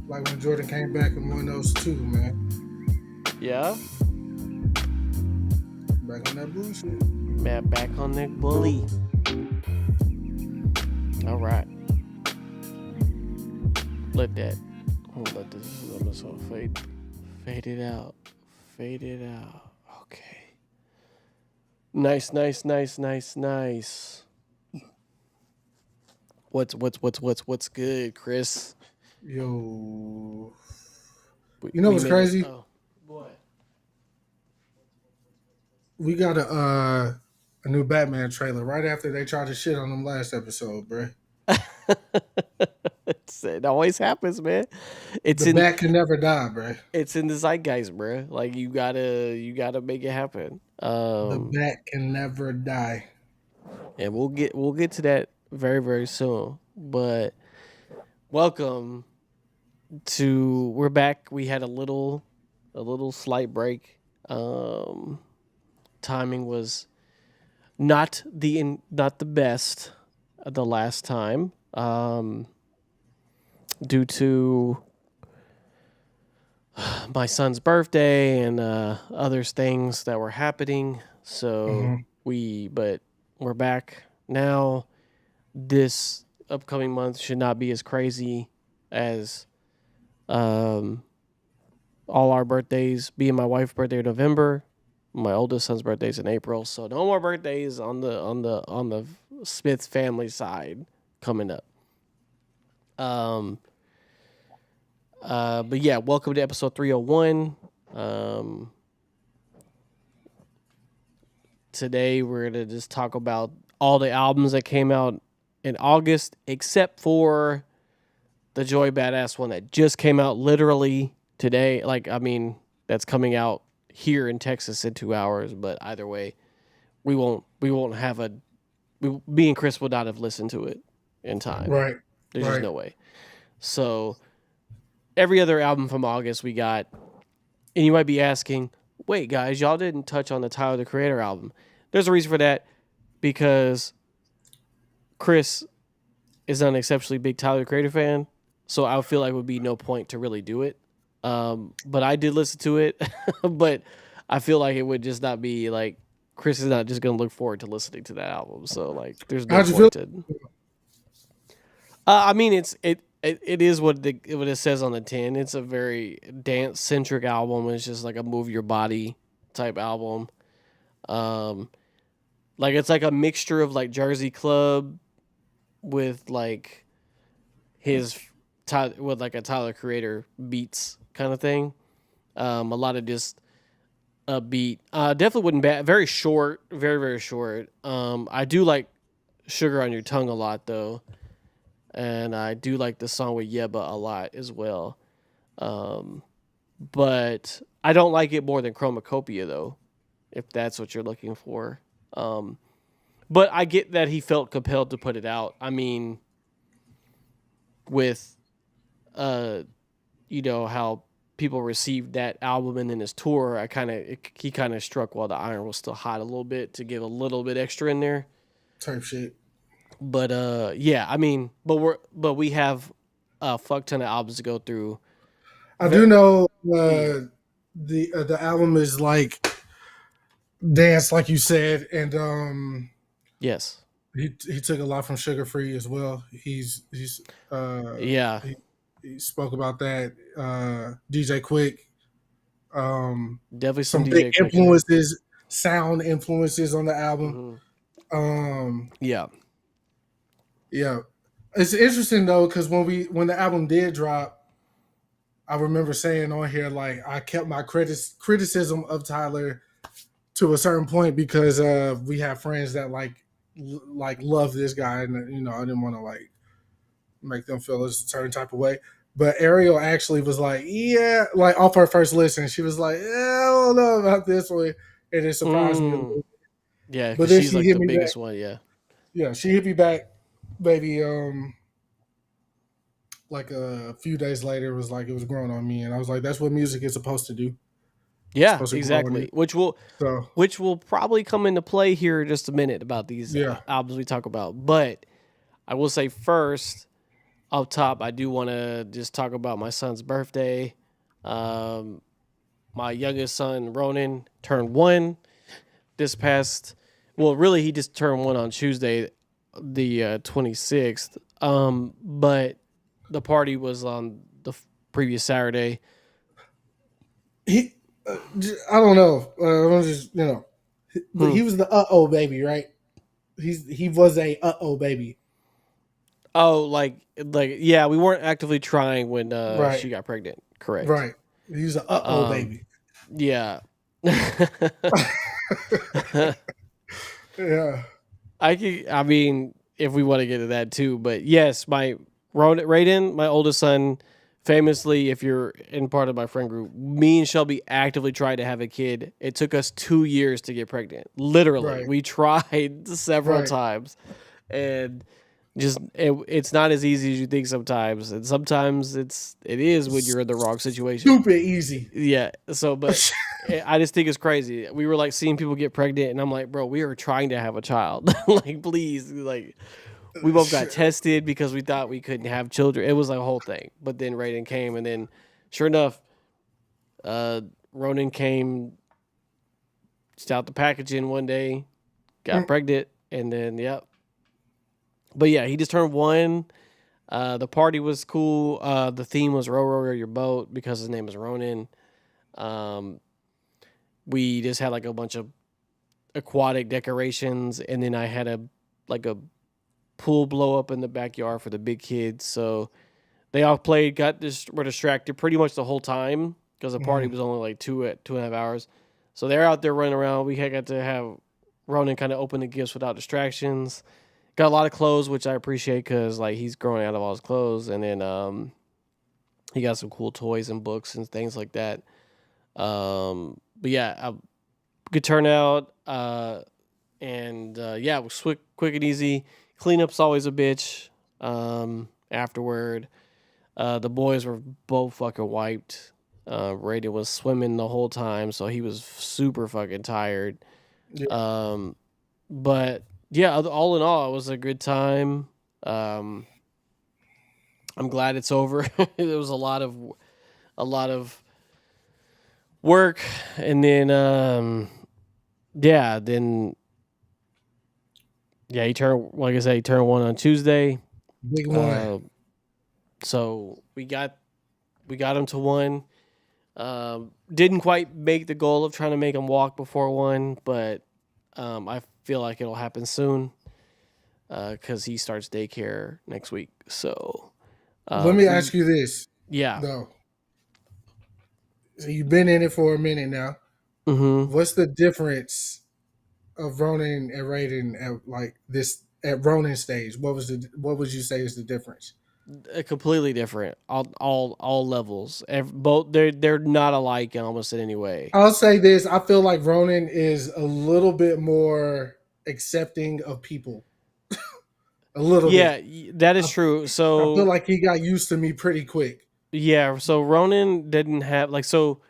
Like when Jordan came back and won those two, man. Yeah. Back on that bullshit. Man, back on that bully. All right. Let that. I'm gonna let this. I'm just gonna fade it out. Fade it out. Okay. Nice. What's good, Chris? Yo. You know what's crazy? Oh, what? We got a new Batman trailer right after they tried to shit on them last episode, bro. It always happens, man. The bat can never die, bro. It's in the zeitgeist, bro. Like you gotta make it happen. The bat can never die. And we'll get to that very, very soon. But welcome to we're back. We had a little slight break. Timing was not the best the last time. Due to my son's birthday and other things that were happening. So but we're back now. This upcoming month should not be as crazy as all our birthdays. Me and my wife's birthday in November. My oldest son's birthday's in April. So no more birthdays on the Smith family side coming up. But yeah, welcome to episode 301. Today we're gonna just talk about all the albums that came out in August, except for the Joey Badass one that just came out literally today. Like, I mean, that's coming out here in Texas in 2 hours. But either way, we won't have me and Chris would not have listened to it in time. Right. There's just no way. So every other album from August we got, and you might be asking, wait, guys, y'all didn't touch on the Tyler, the Creator album. There's a reason for that, because Chris is not an exceptionally big Tyler the Creator fan, so I feel like it would be no point to really do it. But I did listen to it, but I feel like it would just not be like Chris is not just gonna look forward to listening to that album. So like, there's no How'd you feel? point to. I mean, it is what it says on the tin. It's a very dance centric album. It's just like a move your body type album. Um, like it's like a mixture of like Jersey Club with like his with like a Tyler Creator beats kind of thing. A lot of just upbeat. Definitely wouldn't bad. Very short, very short. I do like Sugar on Your Tongue a lot though, and I do like the song with Yeba a lot as well. But I don't like it more than Chromacopia though, if that's what you're looking for. But I get that he felt compelled to put it out. I mean, with how people received that album and then his tour, he kind of struck while the iron was still hot a little bit to give a little bit extra in there. Type shit. But yeah, I mean, but we have a fuck ton of albums to go through. I do know the album is like dance, like you said, and yes, he took a lot from Sugar Free as well. yeah, He spoke about that. DJ Quick, definitely some some big DJ Quick influences, sound influences on the album. Yeah, Yeah, it's interesting though because when the album did drop, I remember saying on here like I kept my criticism of Tyler to a certain point because we have friends that like love this guy, and I didn't want to like make them feel a certain type of way. But Ariel actually was like, yeah, like off her first listen, she was like, yeah, I don't know about this one, and it surprised me a little. Yeah, But because then she's she like hit the me biggest back. one. Yeah, Yeah, she hit me back, baby. Like a few days later, it was like it was growing on me, and I was like, that's what music is supposed to do. It's yeah, supposed to grow on you. exactly. Which will probably come into play here in just a minute about these Yeah. albums we talk about. But I will say first, up top, I do want to just talk about my son's birthday. My youngest son, Ronan, turned 1 this past. Well, really, he just turned 1 on Tuesday, the 26th. But the party was on the previous Saturday. I don't know. I'm just but he was the baby, right? He was a baby. Oh, yeah, we weren't actively trying when Right. she got pregnant. Correct. Right. He's a baby. Yeah. Yeah. I mean, if we want to get to that too, but yes, my Raiden, my oldest son, famously, if you're in part of my friend group, me and Shelby actively tried to have a kid. It took us 2 years to get pregnant. Literally, Right. we tried several times, and just it's not as easy as you think sometimes, and sometimes it is when you're in the wrong situation. Stupid easy. Yeah. So, but I just think it's crazy. We were like seeing people get pregnant, and I'm like, bro, we are trying to have a child. Like, please, like, we both got tested because we thought we couldn't have children. It was like a whole thing. But then Raiden came, and then, sure enough, Ronan came just out the packaging one day, got pregnant, and then yep. But yeah, he just turned 1. The party was cool. The theme was row, row, row your boat because his name is Ronan. We just had like a bunch of aquatic decorations, and then I had a pool blow up in the backyard for the big kids. So they all played, were distracted pretty much the whole time because the party was only like 2.5 hours. So they're out there running around. We got to have Ronan kind of open the gifts without distractions. Got a lot of clothes, which I appreciate because like he's growing out of all his clothes, and then he got some cool toys and books and things like that. But yeah, good turnout, and yeah, it was quick and easy. Cleanup's always a bitch. Afterward, the boys were both fucking wiped. Raiden was swimming the whole time, so he was super fucking tired. Yeah. But yeah, all in all, it was a good time. Um, I'm glad it's over. There was a lot of work, and then yeah, then yeah, he turned like I said, he turned one on Tuesday. Big one. Uh, so we got him to one. Didn't quite make the goal of trying to make him walk before one, but I feel like it'll happen soon because he starts daycare next week. So Let me we ask you this yeah. though. So you've been in it for a minute now. Mm-hmm. What's the difference of Ronin and Raiden at like this at Ronin stage? What would you say is the difference? Completely different. All levels. Both they're not alike in almost in any way. I'll say this: I feel like Ronin is a little bit more accepting of people. A little bit. Yeah, that I, is true. I feel So like he got used to me pretty quick. yeah, so Ronan didn't have like so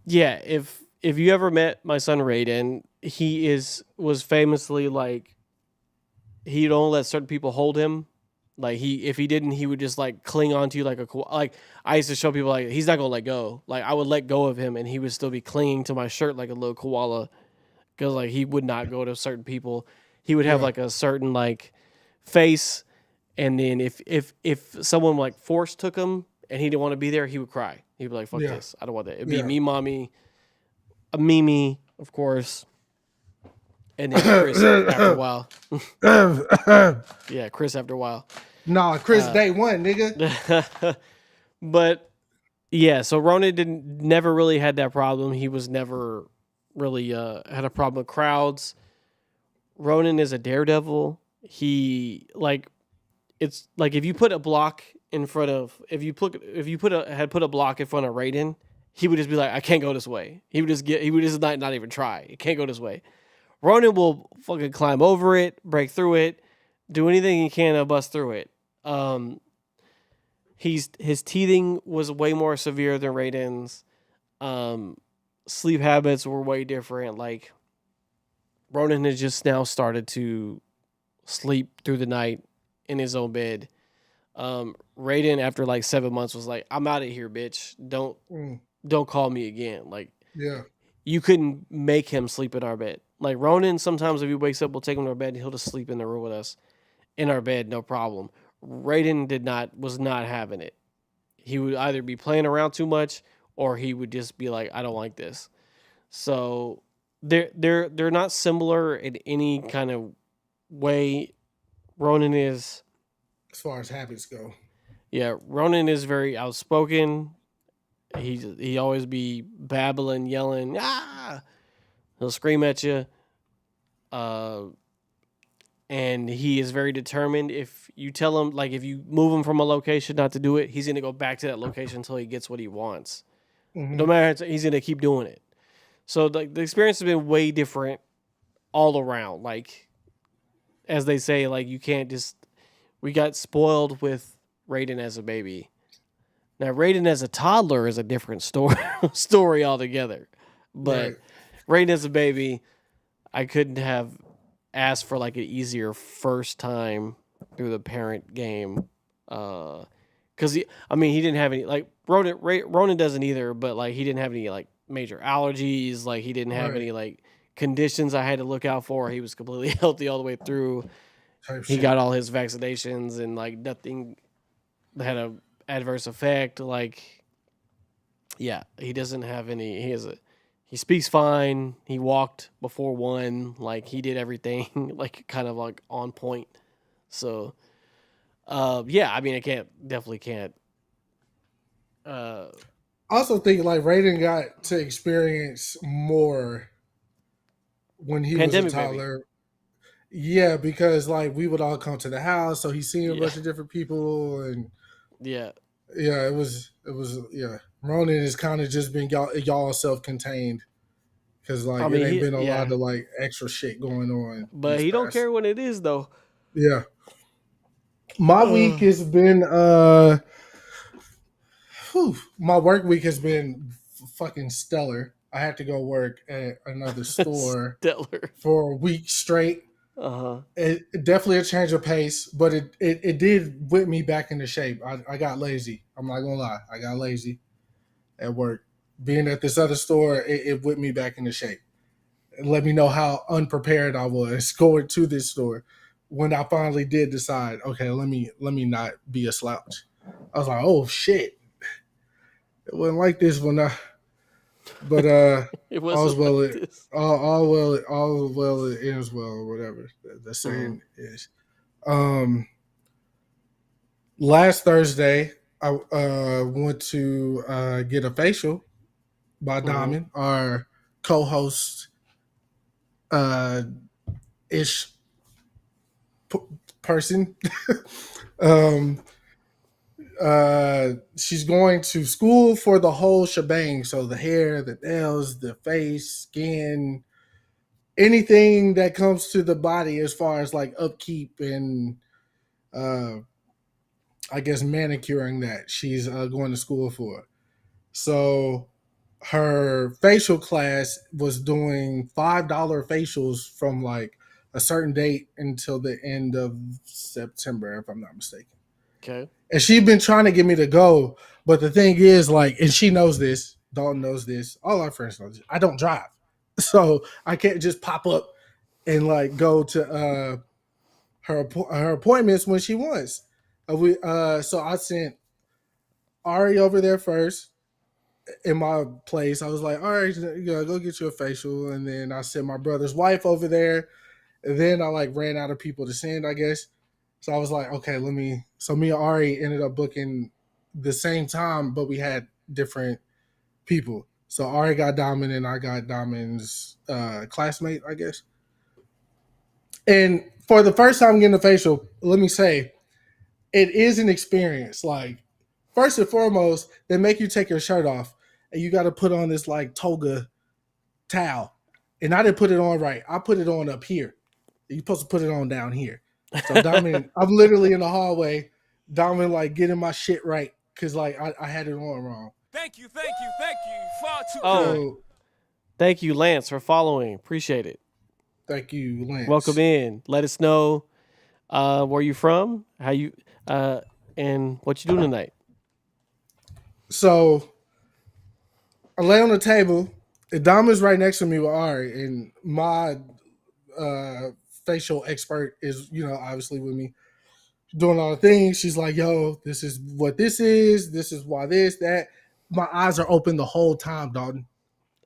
yeah, if you ever met my son Raiden, he is was famously like he'd only let certain people hold him. Like he if he didn't, he would just like cling on to you like a like I used to show people like he's not gonna let go. Like I would let go of him and he would still be clinging to my shirt like a little koala because like he would not go to certain people. He would have Yeah, like a certain like face, and then if someone like force took him and he didn't want to be there, he would cry. He'd be like, "Fuck yeah, this, I don't want that." It'd be yeah. me, mommy, a Mimi, of course, and then Chris after a while. Yeah, Chris after a while. Nah, Chris Uh, day one, nigga. but yeah, so Ronan didn't never really had that problem. He was never really had a problem with crowds. Ronan is a daredevil. He like it's like if you put a block in front of if you put a had put a block in front of Raiden, he would just be like, I can't go this way. He would just not even try. It can't go this way. Ronan will fucking climb over it, break through it, do anything he can to bust through it. Um, his teething was way more severe than Raiden's. Um, Sleep habits were way different. Like Ronan has just now started to sleep through the night in his own bed. Raiden after like 7 months was like, I'm out of here, bitch. Mm, Don't call me again. Like yeah, you couldn't make him sleep in our bed. Like Ronan, sometimes if he wakes up, we'll take him to our bed. He'll just sleep in the room with us in our bed, no problem. Raiden was not having it. He would either be playing around too much or he would just be like, I don't like this. So they're not similar in any kind of way. Ronan is as far as habits go. yeah, Ronan is very outspoken. He always be babbling, yelling, ah. He'll scream at you. Uh, and he is very determined. If you tell him, like, if you move him from a location not to do it, he's gonna go back to that location until he gets what he wants. Hmm. No matter, he's gonna keep doing it. So the experience has been way different all around. Like, as they say, like you can't just. We got spoiled with Raiden as a baby. Now Raiden as a toddler is a different story story altogether. Right. But Raiden as a baby, I couldn't have asked for like an easier first time through the parent game. Because he didn't have any like Ronan doesn't either, but like he didn't have any like major allergies. Like he didn't have Right. any like conditions I had to look out for. He was completely healthy all the way through. Type He shit. got all his vaccinations and like nothing had a adverse effect. Like yeah, he doesn't have any. He speaks fine. He walked before one. Like he did everything like kind of like on point. So yeah, I mean I definitely can't uh I also think like Raiden got to experience more when he was a pandemic baby. toddler. Yeah, because like we would all come to the house, so he's seen a Yeah. bunch of different people, and Yeah. yeah, it was yeah. Ronin has kind of just been y'all self contained because I like it mean ain't been a lot yeah. of like extra shit going on But these he don't past. care what it is though. Yeah, my week Uh, has been my work week has been fucking stellar. I had to go work at another store stellar. for a week straight. Uh-huh. It definitely a change of pace, but it did whip me back into shape. I got lazy. I'm not gonna lie, I got lazy at work. Being at this other store, it whipped me back into shape. And let me know how unprepared I was going to this store when I finally did decide, okay, let me not be a slouch. I was like, oh shit, it wasn't like this when I. But It all's wasn't like well, this. all well it ends well, or whatever the Mm-hmm. saying is. Um, Last Thursday, I went to get a facial by Mm-hmm. Diamond, our co-host uh, ish p- person. um, she's going to school for the whole shebang. So the hair, the nails, the face, skin, anything that comes to the body as far as like upkeep and uh, I guess manicuring that she's going to school for. So her facial class was doing $5 facials from like a certain date until the end of September, if I'm not mistaken. Okay. And she's been trying to get me to go, but the thing is, like, and she knows this. Dalton knows this. All our friends know this. I don't drive, so I can't just pop up and like go to her appointments when she wants. So I sent Ari over there first in my place. I was like, all right, go get you a facial, and then I sent my brother's wife over there. And then I like ran out of people to send, I guess. So I was like, okay, let me. So me and Ari ended up booking the same time, but we had different people. So Ari got Diamond, and I got Diamond's classmate, I guess. And for the first time getting a facial, let me say, it is an experience. Like, first and foremost, they make you take your shirt off, and you got to put on this like toga towel. And I didn't put it on right. I put it on up here. You're supposed to put it on down here. So Diamond, I'm literally in the hallway. Diamond like getting my shit right because like I had it on wrong. Thank you, thank you, thank you. Far too Oh, kind. So thank you, Lance, for following. Appreciate it. thank you, Welcome Lance. in. Let us know where you from, how you uh and what you doing tonight. So I lay on the table. And Diamond's right next to me with Ari, and my uh, facial expert is, obviously with me doing all the things. She's like, yo, this is what this is. This is why this, that. My eyes are open the whole time, Dalton.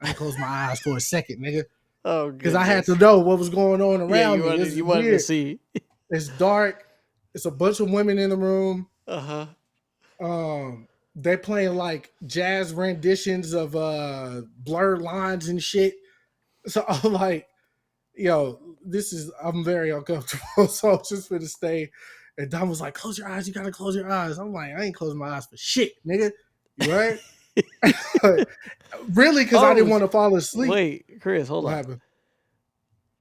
I ain't closed my eyes for a second, nigga. Oh Because I had goodness. to know what was going on Yeah, around me. It's you wanted to weird. see. It's dark. It's a bunch of women in the room. Uh-huh. They playing like jazz renditions of blurred lines and shit. So I'm like, yo, I'm very uncomfortable. So I'm just gonna stay. And Dom was like, close your eyes, you gotta close your eyes. I'm like, I ain't closing my eyes for shit, nigga. You right? Really, because I didn't Oh, want to fall asleep. wait, Chris, hold What on. happened?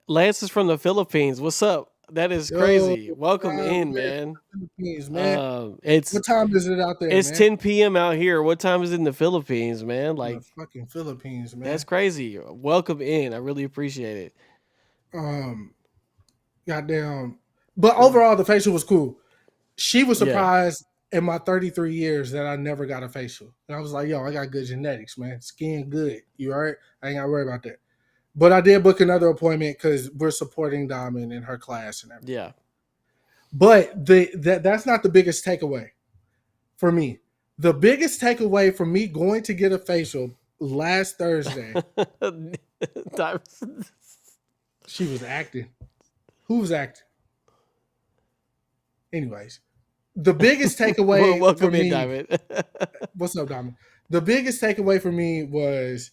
Lance is from the Philippines. What's up? That is Yo, crazy. Welcome proud in, man man. from the Philippines, man. It's What time is it out there, it's man? 10 p.m. out here. What time is it in the Philippines, man? In the Like fucking Philippines, that's man. crazy. Welcome in. I really appreciate it. Um, Goddamn. But overall, the facial was cool. She was Yeah. surprised in my 33 years that I never got a facial. And I was like, yo, I got good genetics, man. Skin good. You all right? I ain't got to worry about that. But I did book another appointment because we're supporting Diamond in her class and everything. Yeah. But that's not the biggest takeaway for me. The biggest takeaway for me going to get a facial last Thursday, she was acting. Who was acting? Anyways, the biggest Well, takeaway for welcome in, me, Diamond. what's up, Diamond? The biggest takeaway for me was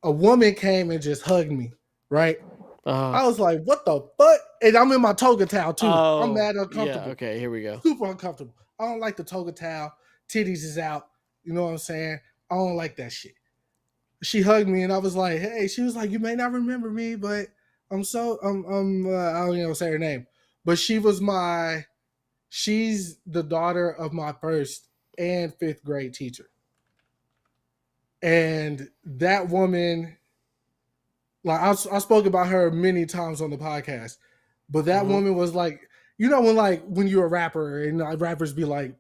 a woman came and just hugged me, right? uh, I was like, what the fuck? And I'm in my toga towel too. I'm oh, mad yeah. uncomfortable. Okay, here we go. Super uncomfortable. I don't like the toga towel. Titties is out. You know what I'm saying? I don't like that shit. She hugged me and I was like, hey, she was like, you may not remember me, but I don't even say her name. But she's the daughter of my first and fifth grade teacher. And that woman, like I spoke about her many times on the podcast. But that woman was like, when you're a rapper and rappers be like,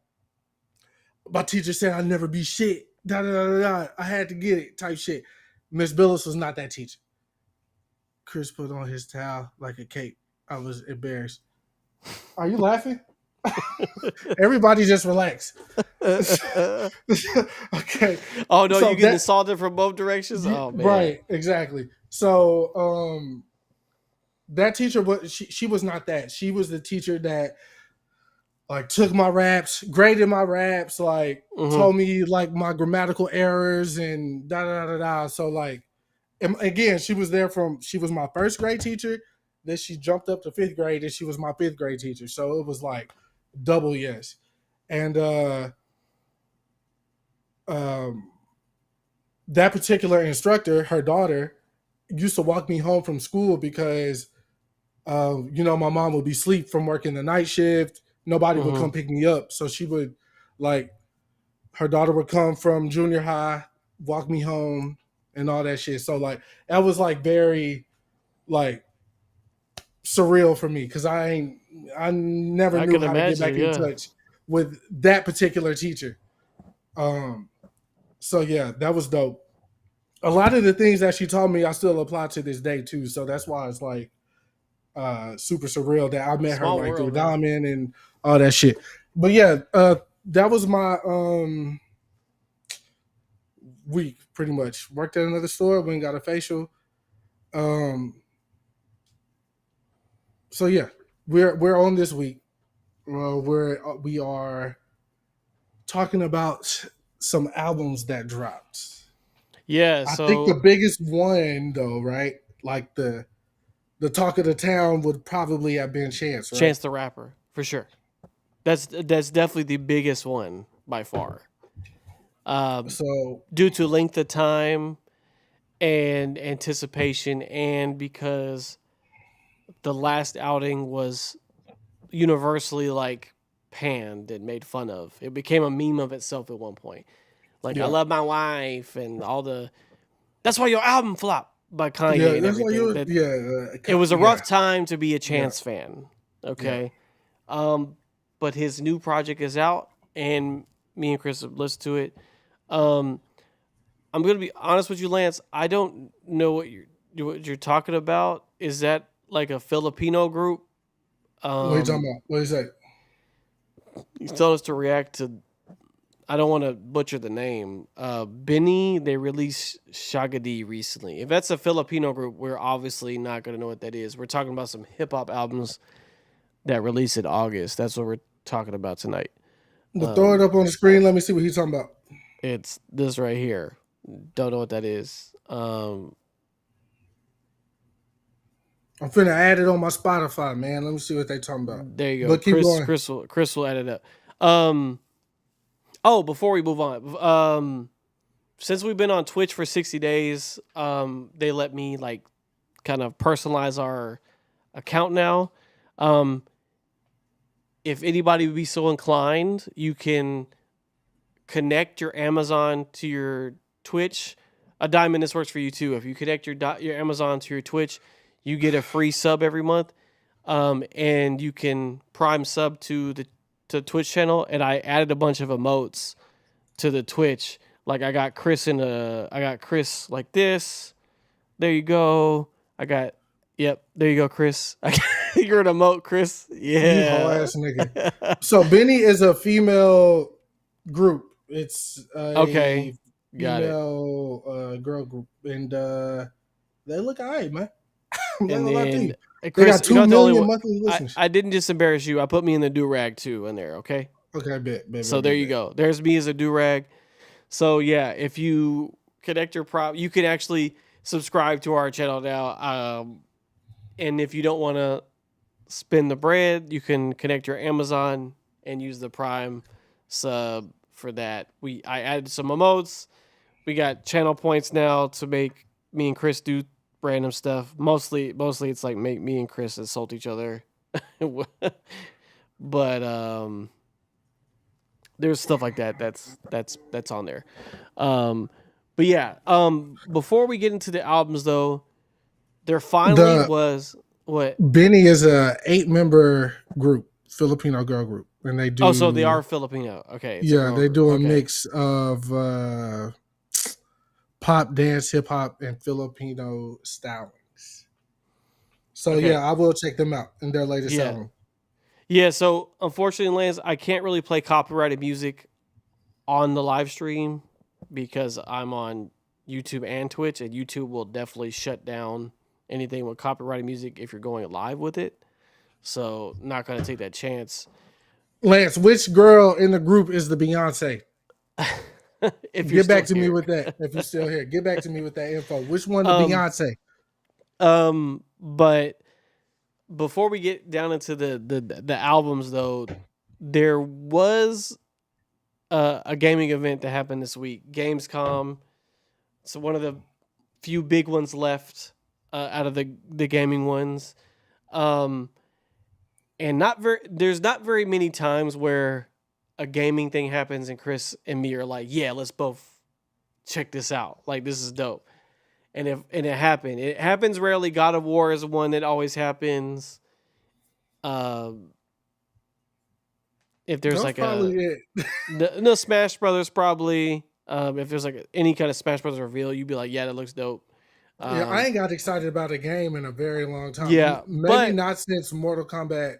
my teacher said I'd never be shit. Da da da da. Da. I had to get it. Type shit. Miss Billis was not that teacher. Chris put on his towel like a cape. I was embarrassed. Are you laughing? Everybody just relax. Okay. Oh no, So you get assaulted from both directions. Oh man. Right, exactly. So that teacher was she was not that. She was the teacher that like took my raps, graded my raps, like told me like my grammatical errors and da da da da. So like, and again, she was my first grade teacher. Then she jumped up to 5th grade and she was my 5th grade teacher. So it was like double yes. And that particular instructor, her daughter, used to walk me home from school because my mom would be asleep from working the night shift. Nobody would come pick me up. So she would, like, her daughter would come from junior high, walk me home and all that shit. So, like, that was, like, very, like, surreal for me because I never knew how to get back in touch with that particular teacher. So, yeah, that was dope. A lot of the things that she taught me, I still apply to this day, too. So that's why it's, like, super surreal that I met her like through Diamond and all that shit. But yeah, that was my week pretty much. Worked at another store, went and got a facial. So yeah, we're on this week. We are talking about some albums that dropped. Yeah, I think the biggest one though, right? Like the talk of the town would probably have been Chance, right? Chance the Rapper, for sure. That's definitely the biggest one by far. So due to length of time and anticipation, and because the last outing was universally like panned and made fun of. It became a meme of itself at one point. Like, I love my wife and all the. That's why your album flopped by Kanye and everything. It was a rough time to be a Chance fan. Okay. But his new project is out, and me and Chris have listened to it. I'm gonna be honest with you, Lance. I don't know what you're talking about. Is that like a Filipino group? What are you talking about? What is that? You told us to react to. I don't want to butcher the name. Benny, they released Shagadi recently. If that's a Filipino group, we're obviously not going to know what that is. We're talking about some hip-hop albums that released in August. That's what we're talking about tonight. Throw it up on the screen. Let me see what he's talking about. It's this right here. Don't know what that is. I'm finna add it on my Spotify, man. Let me see what they talking about. There you go. But keep going. Chris will add it up. Before we move on, since we've been on Twitch for 60 days, they let me like kind of personalize our account now. If anybody would be so inclined, you can connect your Amazon to your Twitch. Diamond, this works for you too. If you connect your Amazon to your Twitch, you get a free sub every month, and you can prime sub to the Twitch channel. And I added a bunch of emotes to the Twitch. Like I got Chris like this. There you go. There you go, Chris. You're an emote, Chris. Yeah. You whole ass nigga. So Benny is a female group. It's a female girl group, and they look alright, man. And then Chris, they got 2 million monthly listeners. I didn't just embarrass you. I put me in the do-rag too in there, okay? Okay, bet. So there you go. There's me as a do-rag. So yeah, if you connect your prop, you can actually subscribe to our channel now. And if you don't want to spend the bread, you can connect your Amazon and use the Prime sub for that. I added some emotes. We got channel points now to make me and Chris do random stuff. Mostly it's like make me and Chris insult each other. But there's stuff like that that's on there. But yeah, before we get into the albums though, there finally was What? Benny is a 8-member group, Filipino girl group, and they do. Oh, so they are Filipino. Okay. It's a Yeah, girl they group. do a Okay. mix of pop, dance, hip hop, and Filipino stylings. So Okay. yeah, I will check them out in their latest Yeah. album. Yeah, so unfortunately, Lance, I can't really play copyrighted music on the live stream because I'm on YouTube and Twitch, and YouTube will definitely shut down anything with copyrighted music if you're going live with it. So, not going to take that chance. Lance, which girl in the group is the Beyonce? If you're Get back to still me here. with that. If you're still here, get back to me with that info. Which one the Um, Beyonce? But before we get down into the albums, though, there was a gaming event that happened this week, Gamescom. So one of the few big ones left out of the gaming ones, and there's not very many times where a gaming thing happens and Chris and me are like, yeah, let's both check this out. Like, this is dope. And it happened. It happens rarely. God of War is one that always happens. If there's That's like probably it. no Smash Brothers probably. If there's like any kind of Smash Brothers reveal, you'd be like, yeah, that looks dope. Yeah, I ain't got excited about a game in a very long time. Yeah, Maybe but- not since Mortal Kombat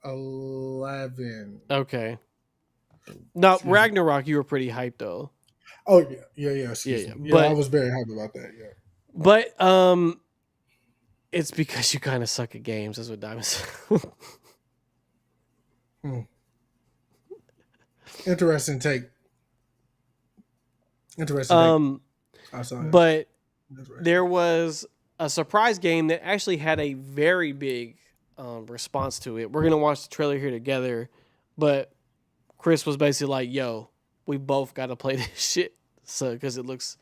11. Okay. Now Ragnarok, you were pretty hyped though. Oh yeah. Excuse Yeah, me. but- I was very hyped about that. Yeah. But it's because you kind of suck at games. That's what Diamond said. Interesting take. Interesting. I saw it. But Interesting. there was a surprise game that actually had a very big response to it. We're gonna watch the trailer here together, but Chris was basically like, "Yo, we both got to play this shit," so because it looks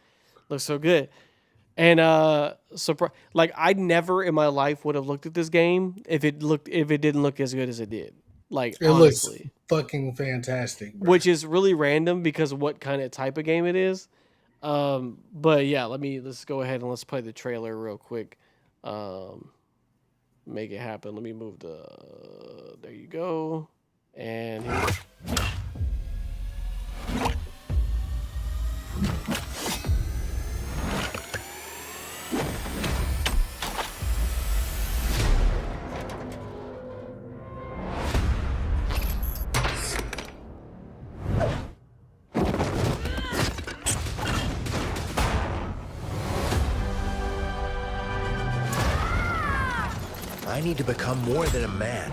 so good. And like I never in my life would have looked at this game if it didn't look as good as it did. Like It honestly, looks fucking fantastic. Bro. which is really random because of what kind of type of game it is. But yeah, let's go ahead and let's play the trailer real quick. Make it happen. Let me move there you go. And here. I need to become more than a man.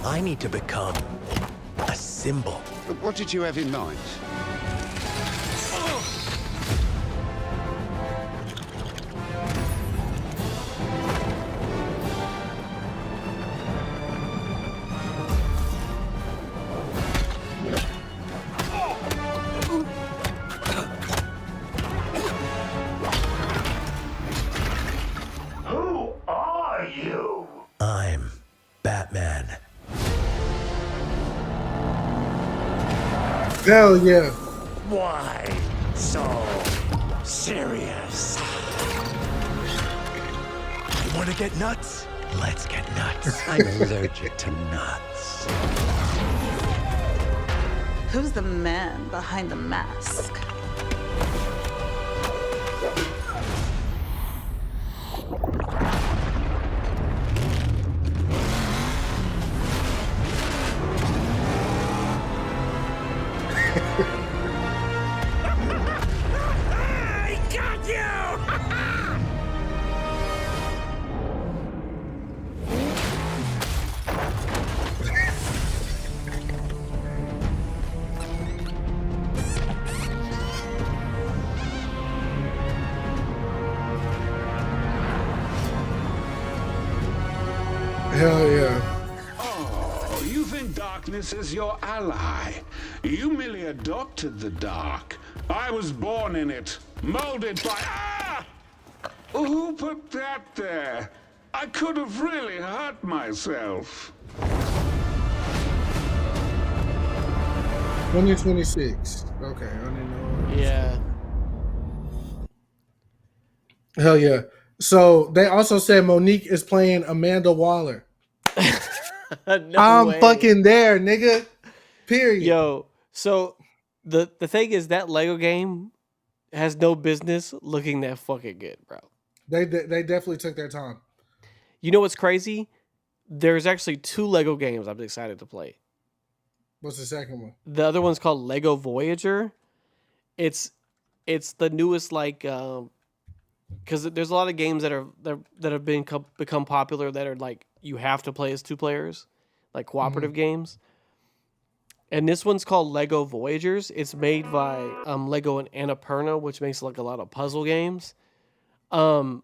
I need to become a symbol. But what did you have in mind? Who are you? I'm Batman. Hell yeah. Why so serious? You want to get nuts? Let's get nuts. I'm allergic to nuts. Who's the man behind the mask? I got you! Hell yeah. Oh, you think darkness is your ally. You merely adopted the dark. I was born in it, molded by... Ah! Who put that there? I could have really hurt myself. 2026. Okay, I didn't know. Yeah. Hell yeah. So they also said Monique is playing Amanda Waller. No I'm way. fucking there, nigga. Period. Yo, so the thing is that Lego game has no business looking that fucking good, bro. They definitely took their time. You know what's crazy? There's actually 2 Lego games I'm excited to play. What's the second one? The other one's called Lego Voyager. It's the newest because there's a lot of games that have become popular that are like you have to play as 2 players, like cooperative games. And this one's called Lego Voyagers. It's made by Lego and Annapurna, which makes like a lot of puzzle games. I'm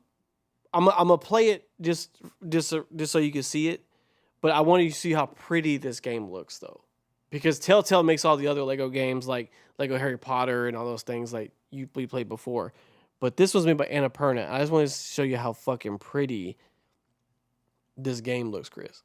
gonna play it just so you can see it, but I want you to see how pretty this game looks though, because Telltale makes all the other Lego games like Lego Harry Potter and all those things like we played before, but this was made by Annapurna. I just wanted to show you how fucking pretty this game looks, Chris.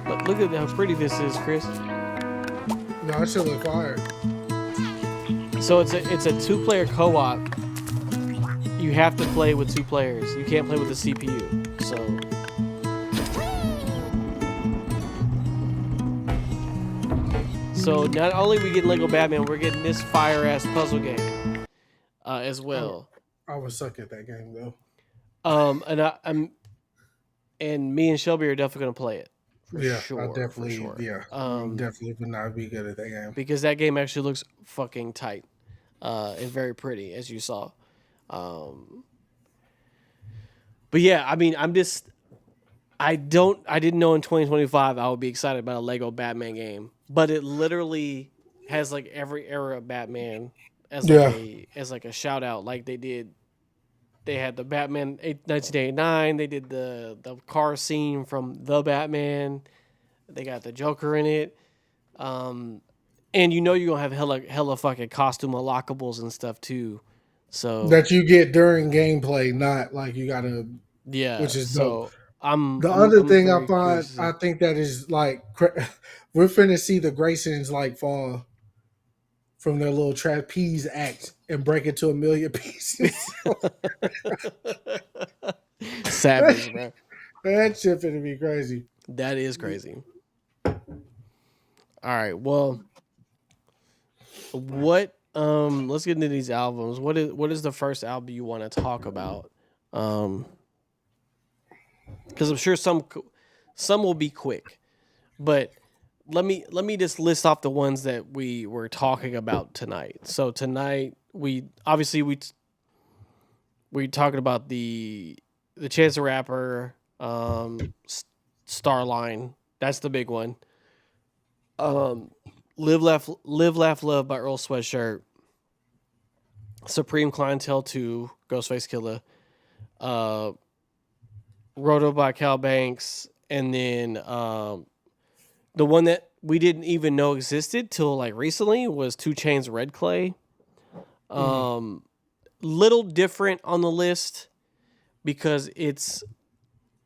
But look at how pretty this is, Chris. No, that shit look fire. So it's a 2-player co-op. You have to play with 2 players. You can't play with the CPU. So not only are we getting Lego Batman, we're getting this fire ass puzzle game as well. I would suck at that game though. And me and Shelby are definitely gonna play it. I definitely definitely would not be good at that game. Because that game actually looks fucking tight. And very pretty, as you saw. But yeah, I mean, I didn't know in 2025 I would be excited about a Lego Batman game, but it literally has like every era of Batman as like a shout out. Like they had the Batman 1989. They did the car scene from the Batman. They got the Joker in it. And you know you're gonna have hella fucking costume unlockables and stuff too. So that you get during gameplay, not like you gotta. Yeah, which is so dope. I think that is like we're finna see the Graysons like fall from their little trapeze act and break it to a million pieces. Savage, bro. That shit finna be crazy. That is crazy. All right, well, what? Let's get into these albums. What is the first album you want to talk about? Because I'm sure some will be quick, but let me just list off the ones that we were talking about tonight. So tonight we talking about the Chance the Rapper, Starline. That's the big one. Live Laugh Love by Earl Sweatshirt. Supreme Clientele 2, Ghostface Killah. Roto by Cal Banks, and then the one that we didn't even know existed till like recently was 2 Chainz Red Clay. Little different on the list because it's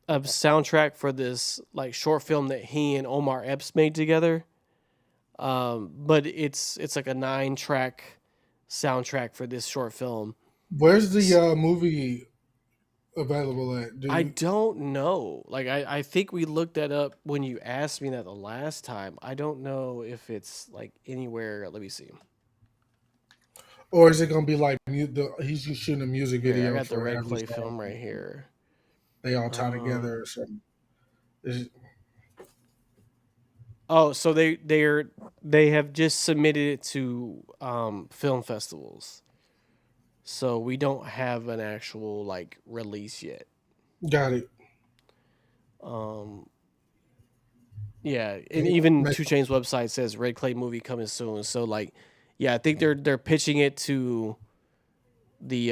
a soundtrack for this like short film that he and Omar Epps made together. But it's like a 9-track soundtrack for this short film. Where's the movie available at? I don't know. Like I think we looked that up when you asked me that the last time. I don't know if it's like anywhere. Let me see. Or is it gonna be like he's just shooting a music video? I got the Red Clay film right here. They all tie together or something. So they have just submitted it to film festivals. So we don't have an actual like release yet. Got it. Yeah, and even 2 Chainz website says Red Clay movie coming soon. So like, yeah, I think they're pitching it to the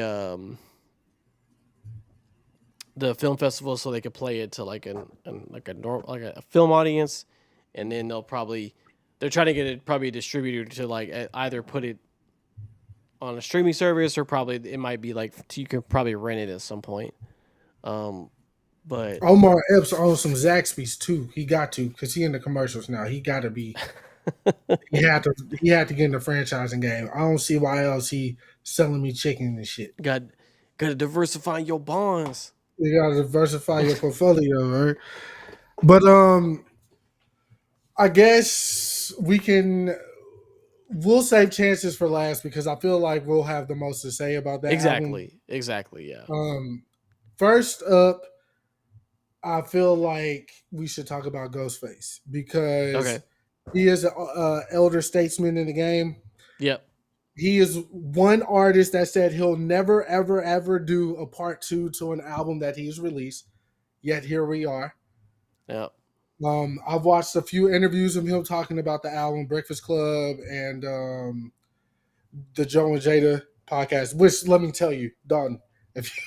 the film festival so they could play it to like a film audience, and then they're trying to get it probably distributed to like either put it on a streaming service or probably it might be like you can probably rent it at some point. But Omar Epps owns some Zaxby's too. He got to because he in the commercials now. He got to be. He had to get in the franchising game. I don't see why else he selling me chicken and shit. got to diversify your bonds. You gotta diversify your portfolio, right? But I guess we'll save chances for last because I feel like we'll have the most to say about that. Exactly. Yeah. First up, I feel like we should talk about Ghostface because he is an elder statesman in the game. Yep. He is one artist that said he'll never, ever, ever do a part 2 to an album that he's released. Yet here we are. Yep. I've watched a few interviews of him talking about the album Breakfast Club and the Joe and Jada podcast, which let me tell you, Dalton, if you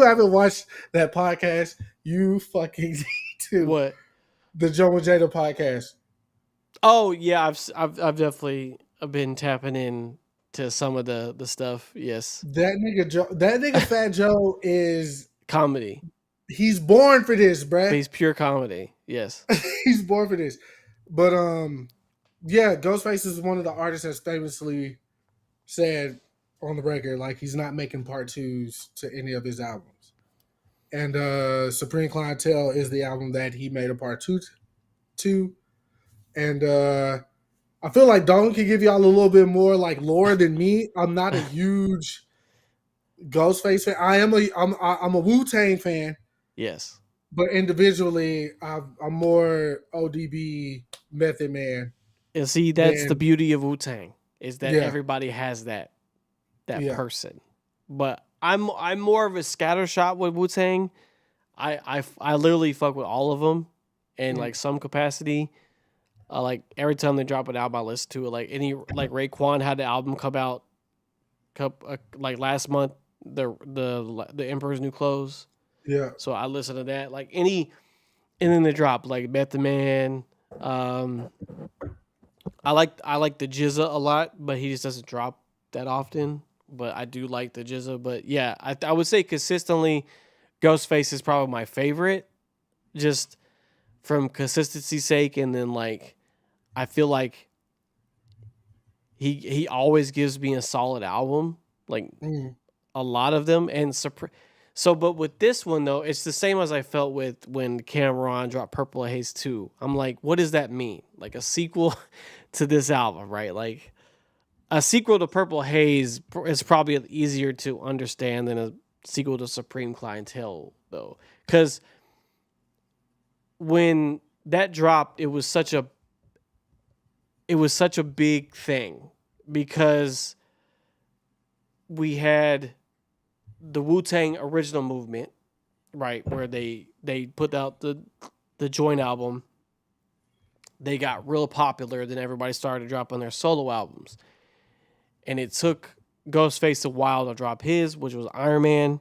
haven't watched that podcast, you fucking need to. What? The Joe and Jada podcast. Oh yeah, I've definitely been tapping in to some of the stuff. Yes. That nigga Fat Joe is comedy. He's born for this, bruh. He's pure comedy. Yes. He's born for this. But yeah, Ghostface is one of the artists that's famously said on the record like he's not making part 2s to any of his albums. And Supreme Clientele is the album that he made a part 2 to. And I feel like Dalton can give y'all a little bit more like lore than me. I'm not a huge Ghostface fan. I'm a Wu-Tang fan. Yes. But individually, I'm more ODB Method Man. And see, that's the beauty of Wu-Tang is that everybody has that person. But I'm more of a scattershot with Wu-Tang. I literally fuck with all of them in like some capacity. Like every time they drop an album, I listen to it. Like Raekwon had the album come out, like last month. The Emperor's New Clothes. Yeah. So I listen to that. Like and then they drop like Method Man. I like the GZA a lot, but he just doesn't drop that often. But I do like the GZA. But yeah, I would say consistently, Ghostface is probably my favorite, just from consistency's sake. And then like, I feel like he always gives me a solid album, like a lot of them. And but with this one though, it's the same as I felt with when Cameron dropped Purple Haze 2. I'm like, what does that mean? Like a sequel to this album, right? Like a sequel to Purple Haze is probably easier to understand than a sequel to Supreme Clientele though. Because when that dropped, it was such a big thing because we had the Wu-Tang original movement, right, where they put out the joint album. They got real popular, then everybody started dropping their solo albums. And it took Ghostface a while to drop his, which was Iron Man.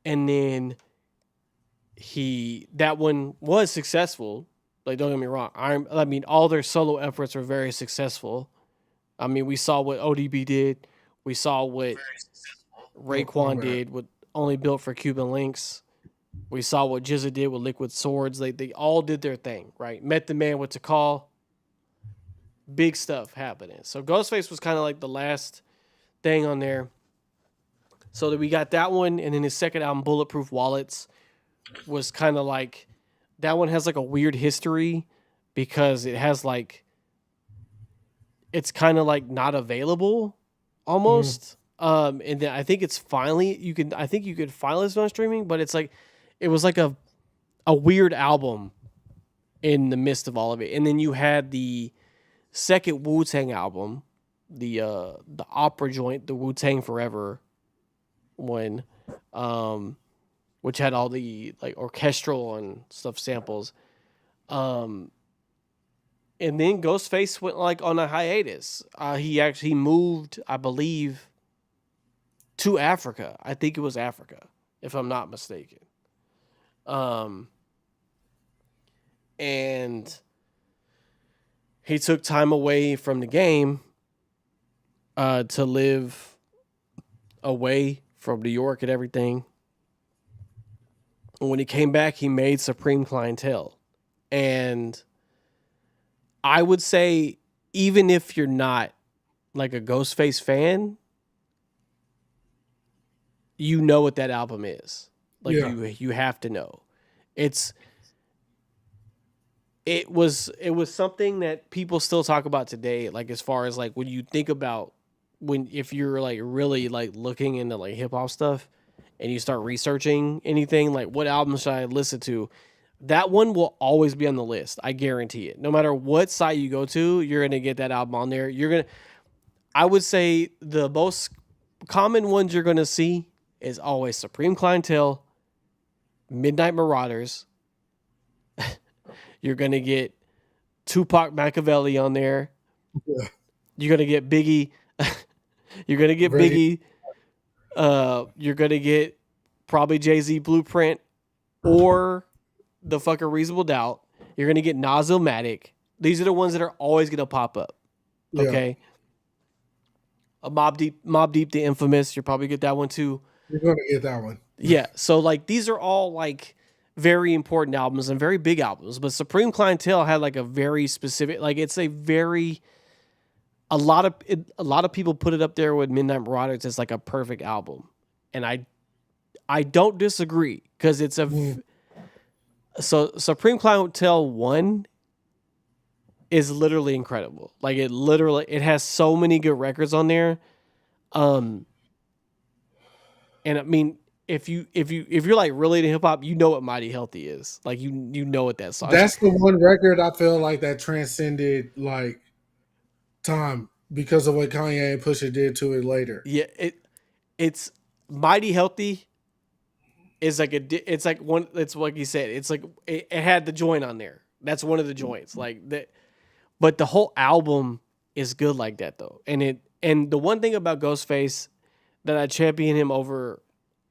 And then that one was successful. Like, don't get me wrong. All their solo efforts were very successful. I mean, we saw what ODB did. We saw what Raekwon did with Only Built for Cuban Links. We saw what GZA did with Liquid Swords. They all did their thing, right? Met the Man with Tikal. Big stuff happening. So Ghostface was kind of like the last thing on there. So that we got that one, and then his second album, Bulletproof Wallets, was kind of like, that one has like a weird history because it has like, it's kind of like not available almost. And then I think it's finally, you could finally listen on streaming, but it's like, it was like a weird album in the midst of all of it. And then you had the second Wu-Tang album, the opera joint, the Wu-Tang Forever one, which had all the like orchestral and stuff samples. And then Ghostface went like on a hiatus. He moved, I believe, to Africa. I think it was Africa. if I'm not mistaken. And he took time away from the game to live away from New York and everything. And when he came back, he made Supreme Clientele. And I would say, even if you're not like a Ghostface fan, you know what that album is. Like you have to know. It was something that people still talk about today, like as far as like when you think about if you're like really like looking into like hip hop stuff and you start researching anything, like what album should I listen to? That one will always be on the list. I guarantee it. No matter what site you go to, you're gonna get that album on there. I would say the most common ones you're gonna see is always Supreme Clientele, Midnight Marauders. You're going to get Tupac Machiavelli on there. Yeah. You're going to get Biggie. You're going to get Biggie. You're going to get probably Jay-Z Blueprint or the fucking Reasonable Doubt. You're going to get Nas Illmatic. These are the ones that are always going to pop up. Okay. A Mobb Deep, the Infamous. You'll probably get that one too. You're going to get that one. Yeah. So like these are all like very important albums and very big albums, but Supreme Clientele had like a very specific, like it's a lot of people put it up there with Midnight Marauders as like a perfect album, and I don't disagree because it's so Supreme Clientele 1 is literally incredible. Like it has so many good records on there, and I mean. If you're like really into hip hop, you know what Mighty Healthy is. Like you know what that song is. That's the one record I feel like that transcended like time because of what Kanye and Pusha did to it later. Yeah, it's Mighty Healthy is like it's like one. It's like you said. It's like it had the joint on there. That's one of the joints. Like that, but the whole album is good like that though. And the one thing about Ghostface that I champion him over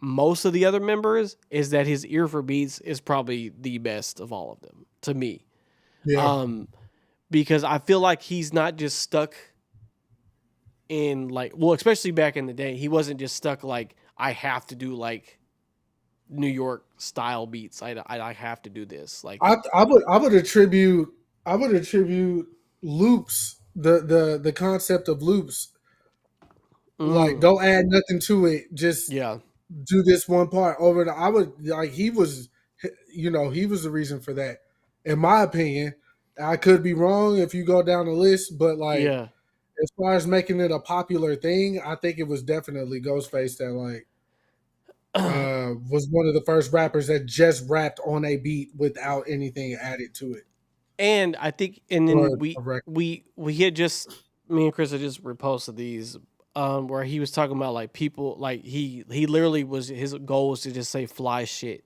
most of the other members is that his ear for beats is probably the best of all of them to me. Yeah. Because I feel like he's not just stuck in like, well, especially back in the day, he wasn't just stuck like, I have to do like New York style beats. I have to do this. Like I would attribute loops, the concept of loops. Like don't add nothing to it. Just do this one part over. I would like he was the reason for that. In my opinion, I could be wrong if you go down the list, but like as far as making it a popular thing, I think it was definitely Ghostface that like was one of the first rappers that just rapped on a beat without anything added to it. And I think, and then we had just, me and Chris had just reposted these. Where he was talking about like people, like he literally was, his goal was to just say fly shit.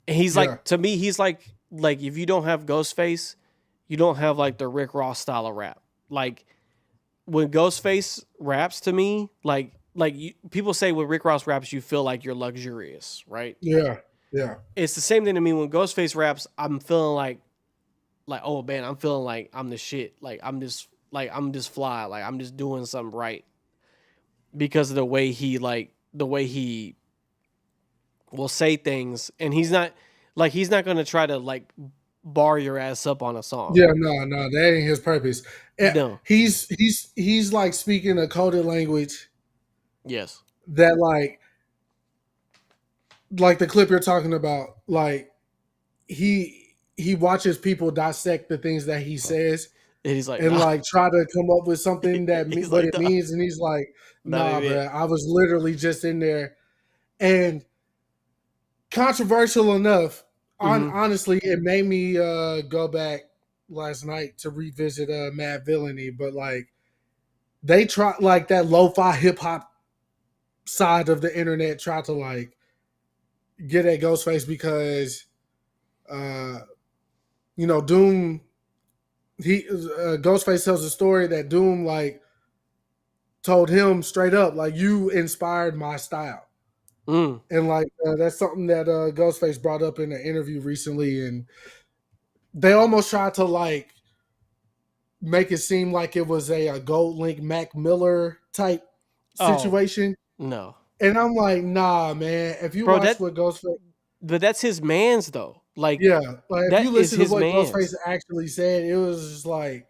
And he's like, to me, he's like if you don't have Ghostface, you don't have like the Rick Ross style of rap. Like when Ghostface raps to me, people say when Rick Ross raps, you feel like you're luxurious, right? Yeah, yeah. It's the same thing to me when Ghostface raps. I'm feeling like oh man, I'm feeling like I'm the shit. Like I'm just fly. Like I'm just doing something right because of the way he will say things, and he's not going to try to like bar your ass up on a song. Yeah, no, that ain't his purpose. No, he's like speaking a coded language. Yes, that like the clip you're talking about. Like he watches people dissect the things that he says. And he's like, and like try to come up with something that what it means, and he's like, nah, bro, I was literally just in there. And controversial enough, honestly, it made me go back last night to revisit Mad Villainy, but like they try like that lo-fi hip hop side of the internet tried to like get at Ghostface because Doom. Ghostface tells a story that Doom like told him straight up, like, you inspired my style. And like that's something that Ghostface brought up in an interview recently, and they almost tried to like make it seem like it was a Gold Link Mac Miller type Oh. situation. No, And I'm like, nah, man. If you Bro, watch that- what Ghostface, but that's his man's though. Like, yeah, like if that you is listen to his what man's. Ghostface actually said, it was just like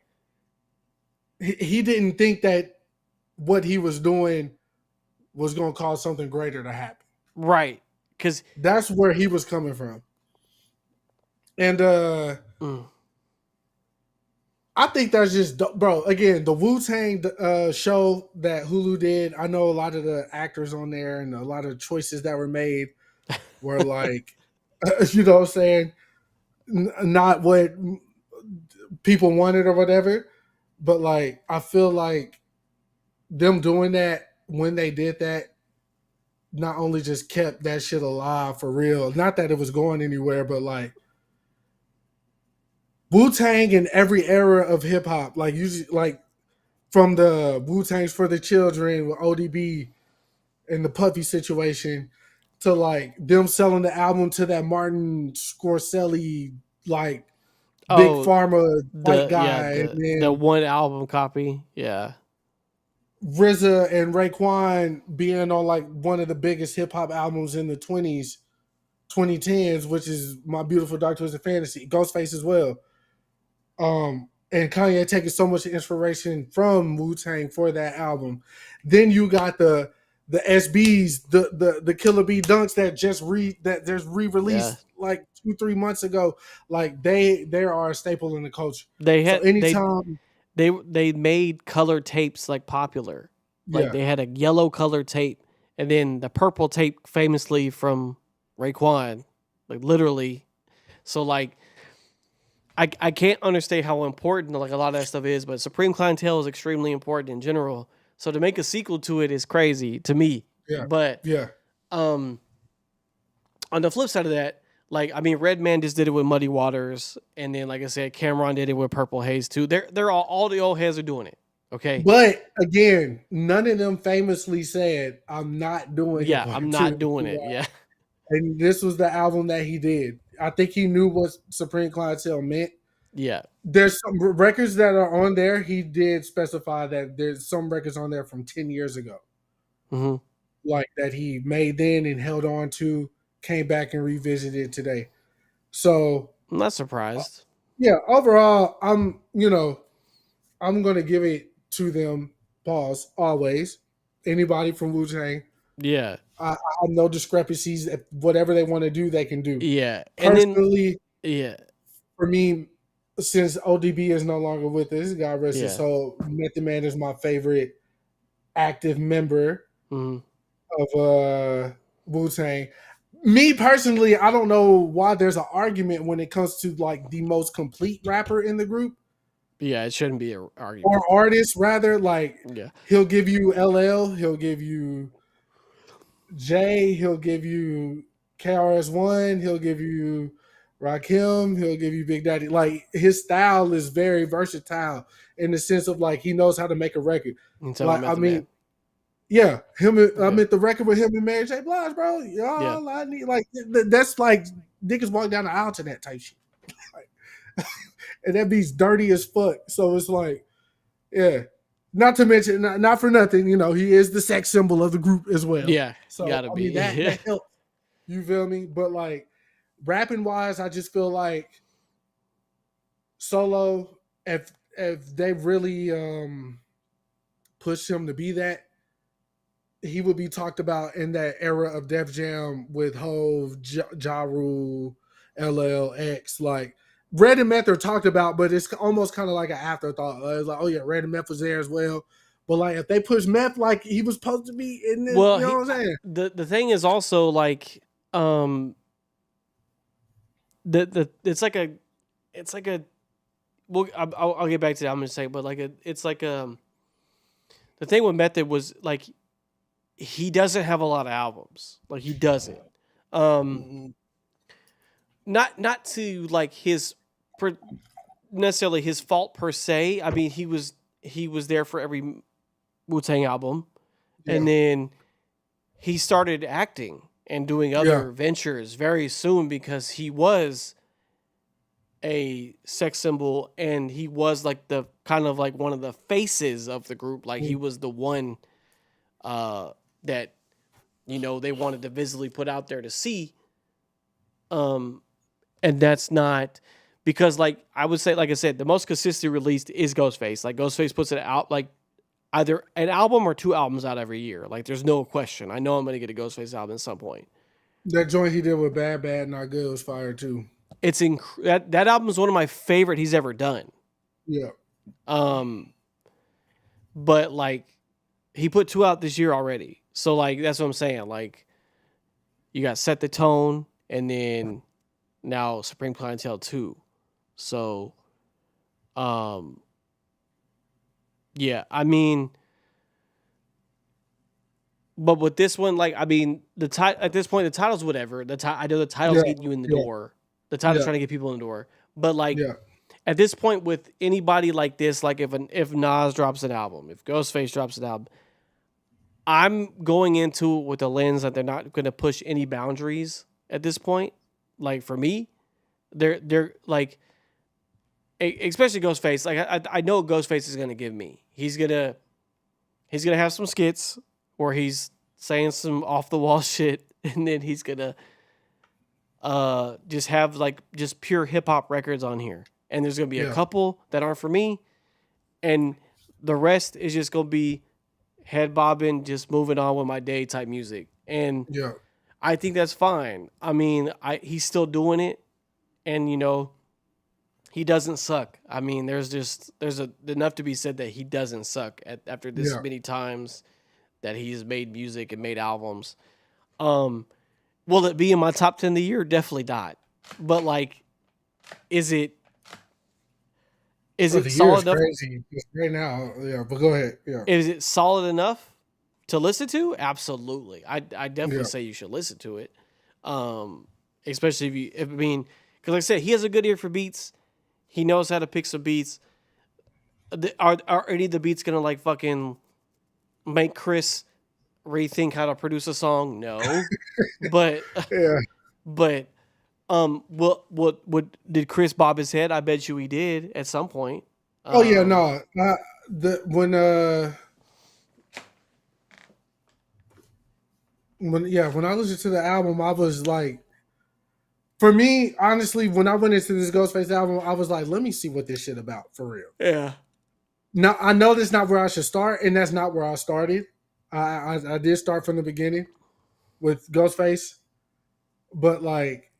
he didn't think that what he was doing was going to cause something greater to happen. right? Because That's where he was coming from. And I think that's just bro. Again, the Wu-Tang show that Hulu did. I know a lot of the actors on there and a lot of choices that were made were like, you know what I'm saying, not what people wanted or whatever. But like, I feel like them doing that when they did that not only just kept that shit alive for real. Not that it was going anywhere, but like Wu-Tang in every era of hip hop, like usually like from the Wu-Tangs for the Children with ODB and the Puffy situation to like them selling the album to that Martin Scorsese like big pharma white guy, and then the one album copy. Yeah. RZA and Raekwon being on like one of the biggest hip hop albums in the 2010s, which is My Beautiful Dark Twisted Fantasy, Ghostface as well. And Kanye taking so much inspiration from Wu-Tang for that album. Then you got the SBs, the Killer B Dunks that just re-released like 2-3 months ago. Like they are a staple in the culture. They had so anytime they made color tapes like popular. Like they had a yellow color tape and then the purple tape famously from Raekwon. Like literally. So like I can't understand how important like a lot of that stuff is, but Supreme Clientele is extremely important in general. So to make a sequel to it is crazy to me. Yeah. But on the flip side of that, like I mean, Redman just did it with Muddy Waters, and then like I said, Cameron did it with Purple Haze too. They're all the old heads are doing it. Okay. But again, none of them famously said, "I'm not doing it." Yeah, I'm not doing it. Yeah. And this was the album that he did. I think he knew what Supreme Clientele meant. Yeah. There's some records that are on there. He did specify that there's some records on there from 10 years ago. Mm-hmm. Like that he made then and held on to, came back and revisited today. So I'm not surprised. Yeah, overall, I'm going to give it to them. Pause. Always. Anybody from Wu-Tang. Yeah. I have no discrepancies. If whatever they want to do, they can do. Yeah. And Personally, yeah. For me, since ODB is no longer with us, God rest his soul, Method Man is my favorite active member of Wu-Tang. Me personally, I don't know why there's an argument when it comes to like the most complete rapper in the group. Yeah, it shouldn't be an argument. Or artist, rather. Like, he'll give you LL, he'll give you Jay, he'll give you KRS-One, he'll give you Rakim, he'll give you Big Daddy. Like, his style is very versatile in the sense of like he knows how to make a record. Like, I mean, yeah, I meant the record with him and Mary J. Blige, bro. Y'all, I need like that's like niggas walk down the aisle to that type shit. Like, and that beat's dirty as fuck. So it's like, yeah. Not to mention, not for nothing, he is the sex symbol of the group as well. Yeah, so gotta be. Mean, that helps. You feel me? But like rapping wise, I just feel like Solo, if they really pushed him to be that, he would be talked about in that era of Def Jam with Hove, Ja Rule, LL, like Red and Meth are talked about, but it's almost kind of like an afterthought. It's like, oh yeah, Red and Meth was there as well. But like, if they push Meth like he was supposed to be in this, you know what I'm saying? The thing is also like, it's like a. Well, I'll get back to that. I'm gonna say, but like the thing with Method was like, he doesn't have a lot of albums. Like he doesn't. Not to like necessarily his fault per se. I mean, he was there for every Wu-Tang album, and then he started acting and doing other ventures very soon because he was a sex symbol and he was like the kind of like one of the faces of the group. Like he was the one that, you know, they wanted to visibly put out there to see. And that's not because, like, I would say, like I said, the most consistent released is Ghostface. Like Ghostface puts it out like either an album or 2 albums out every year. Like there's no question. I know I'm going to get a Ghostface album at some point. That joint he did with Bad Bad Not Good was fire too. It's that album is one of my favorite he's ever done. Yeah. But like he put 2 out this year already. So like that's what I'm saying. Like you got Set the Tone and then now Supreme Clientele 2. So yeah, I mean, but with this one, like, I mean, at this point, the title's whatever. I know the title's getting you in the door. The title's trying to get people in the door. But like, at this point, with anybody like this, like if Nas drops an album, if Ghostface drops an album, I'm going into it with the lens that they're not going to push any boundaries at this point. Like for me, they're like, especially Ghostface. Like I know what Ghostface is going to give me. He's gonna have some skits where he's saying some off the wall shit, and then he's gonna just have like just pure hip hop records on here. And there's gonna be a couple that aren't for me, and the rest is just gonna be head bobbing, just moving on with my day type music. And I think that's fine. I mean, he's still doing it, and you know, he doesn't suck. I mean, there's enough to be said that he doesn't suck after this many times that he's made music and made albums. Will it be in my top 10 of the year? Definitely not. But like, is it solid enough? Crazy right now. Yeah, but go ahead. Yeah. Is it solid enough to listen to? Absolutely. I definitely say you should listen to it. Especially because like I said, he has a good ear for beats. He knows how to pick some beats. Are any of the beats gonna like fucking make Chris rethink how to produce a song? No, but what did Chris bob his head? I bet you he did at some point. When I listened to the album, I was like, for me, honestly, when I went into this Ghostface album, I was like, let me see what this shit about for real. Yeah. Now I know that's not where I should start, and that's not where I started. I did start from the beginning with Ghostface, but like,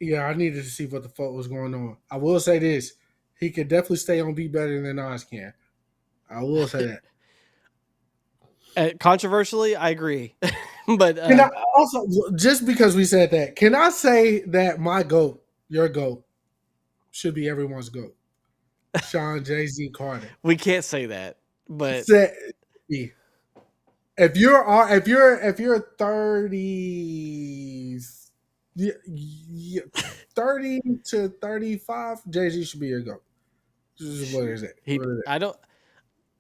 yeah, I needed to see what the fuck was going on. I will say this: he could definitely stay on beat better than Nas can. I will say that. Controversially, I agree. But can I also, just because we said that, can I say that my GOAT, your GOAT, should be everyone's GOAT? Sean Jay-Z Carter. We can't say that, but if you're 30 to 35, Jay-Z should be your GOAT. What is it? I don't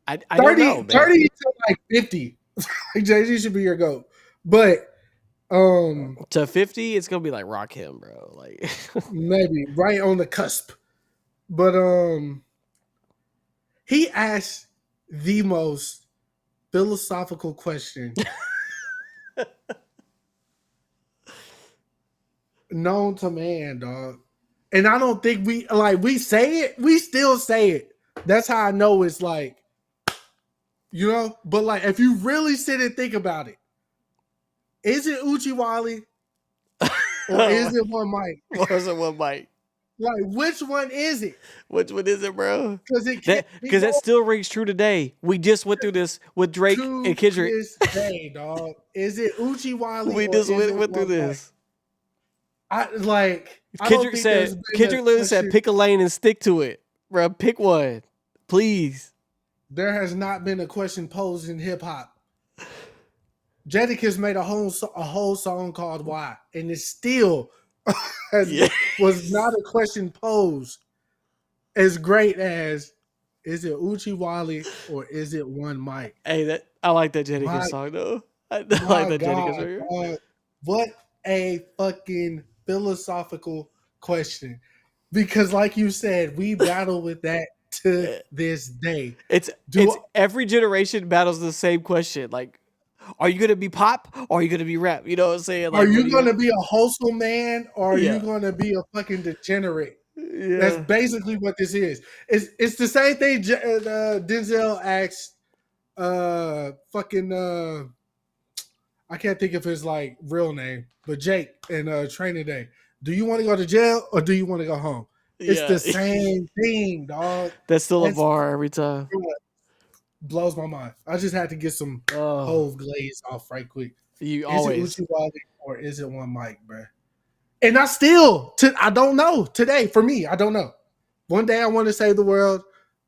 30, don't know, man. 30 to like 50. Jay-Z should be your GOAT. But to 50, it's gonna be like Rakim, bro. Like maybe right on the cusp. But he asked the most philosophical question known to man, dog. And I don't think we say it, we still say it. That's how I know it's like, you know, but like if you really sit and think about it, is it Uchi Wally or is it One Mic? Or is it One Mic? Like, which one is it? Which one is it, bro? Because that still rings true today. We just went through this with Drake and Kendrick. This day, dog. Is it Uchi Wally? We just went through this. Kendrick literally said, pick a lane and stick to it, bro. Pick one, please. There has not been a question posed in hip hop. Jadakiss made a whole song called "Why," and it still was not a question posed as great as Is it Uchi Wally or is it One Mike? Hey, I like that Jadakiss My- song though. I like My that Jadakiss God, record. what a fucking philosophical question. Because like you said, we battle with that to this day. It's every generation battles the same question. Like, are you gonna be pop or are you gonna be rap? You know what I'm saying? Like, Are you going to be a wholesome man or are Yeah. you going to be a fucking degenerate? Yeah. That's basically what this is. It's the same thing Denzel asked I can't think of his like real name, but Jake in Training Day. Do you want to go to jail or do you want to go home? It's the same thing, dog. That's still a That's- bar every time. Blows my mind. I just had to get some Oh, Hove glaze off right quick. you Is always. it Uchi Wally or is it One Mike, bro? And I don't know today. For me, I don't know. One day I want to save the world.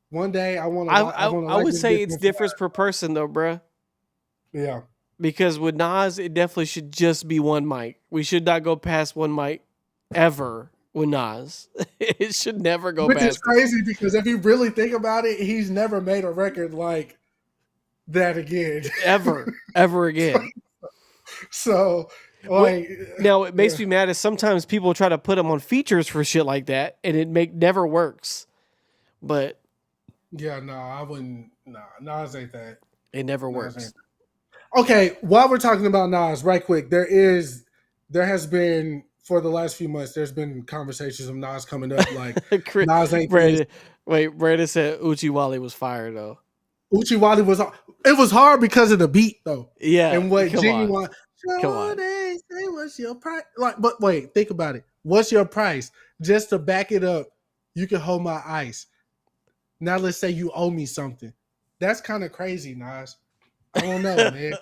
One day I want to. I would say it's different per person though, bruh. Yeah. Because with Nas, it definitely should just be one mic. We should not go past one mic ever with Nas. It should never go Which is past. crazy because if you really think about it, he's never made a record like that again. Ever again. So, like, Now it makes me mad is sometimes people try to put him on features for shit like that, and it never works. But yeah, no, I wouldn't. Nah, Nas ain't that. it never Nas works. ain't that. Okay, while we're talking about Nas, right quick, there has been for the last few months, there's been conversations of Nas coming up like Nas ain't this. Brandon said Uchi Wally was fire though. Uchi Wally was hard because of the beat though. Yeah, And what come Genuine on. Come on. Say what's your price? Like, but wait, think about it. What's your price? Just to back it up, you can hold my ice. Now let's say you owe me something. That's kind of crazy, Nas. I don't know, man.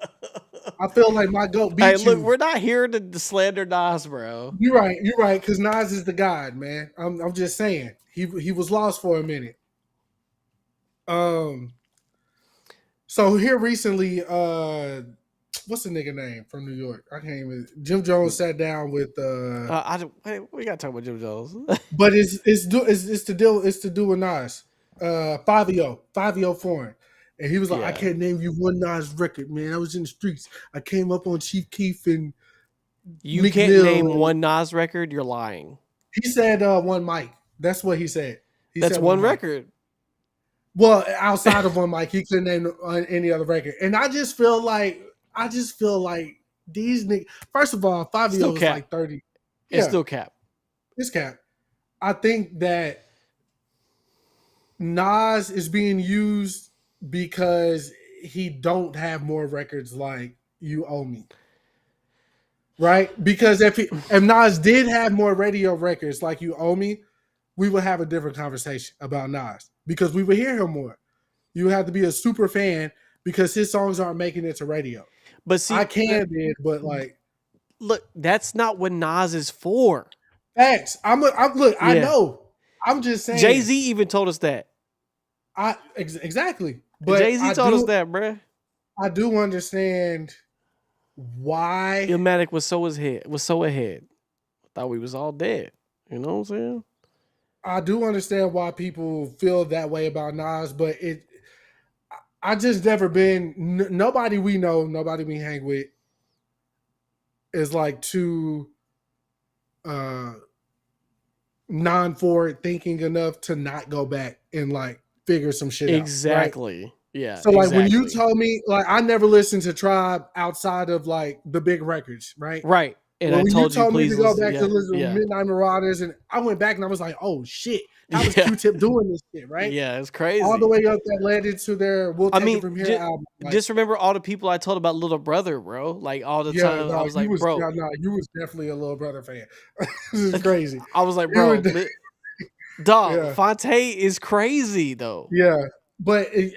I feel like my goat beat Hey, you. look, we're not here to slander Nas, bro. You're right, because Nas is the god, man. I'm just saying. He was lost for a minute. So here recently, what's the nigga name from New York? I can't even. Jim Jones sat down with We gotta talk about Jim Jones. but it's to do with Nas. Fabio Foreign. And he was like, Yeah. I can't name you one Nas record, man. I was in the streets. I came up on Chief Keef and You Meek can't Mill name and- one Nas record. You're lying. he said one mic. That's what he said. That's said one mic. record. Well, outside of One Mike, he couldn't name any other record. And I just feel like these niggas. First of all, Fabio Still is cap. like 30. It's still cap. It's cap. I think that Nas is being used because he don't have more records like You Owe Me. Right? Because if Nas did have more radio records like You Owe Me, we would have a different conversation about Nas because we would hear him more. You have to be a super fan because his songs aren't making it to radio. But see, I can be, but like look, that's not what Nas is for. facts. I know. I'm just saying. Jay-Z even told us that. Exactly. But Jay-Z told us that, bruh. I do understand why. Illmatic was so ahead. Thought we was all dead. You know what I'm saying? I do understand why people feel that way about Nas, but I just never been. Nobody we know, nobody we hang with, is like too non-forward thinking enough to not go back and like figure some shit Exactly. out. Right? Yeah. So like when you exactly. told me, like I never listened to Tribe outside of like the big records, right? Right. And When I told you, me please to go listen. back to listen to Midnight Marauders, and I went back and I was like, "Oh shit, that was Yeah. Q-Tip doing this shit, right?" Yeah, it's crazy. All the way up that led into their "We'll Take It From Here" album. Like, just remember all the people I told about Little Brother, bro. Like all the time, I was like, bro. you was definitely a Little Brother fan. This is crazy. I was like, You bro, were dog, Yeah. Fonte is crazy though. Yeah, but it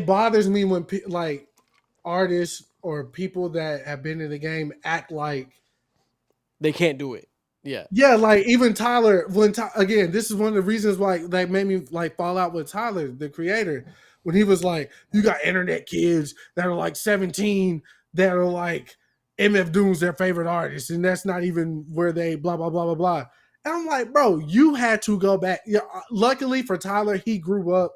bothers me when like artists or people that have been in the game act like They can't do it. Yeah. yeah, like even Tyler. Again, this is one of the reasons why that made me like fall out with Tyler, the creator, when he was like, "You got internet kids that are like 17 that are like MF Doom's their favorite artist, and that's not even where they blah blah blah blah blah." And I'm like, bro, you had to go back. Yeah, luckily for Tyler, he grew up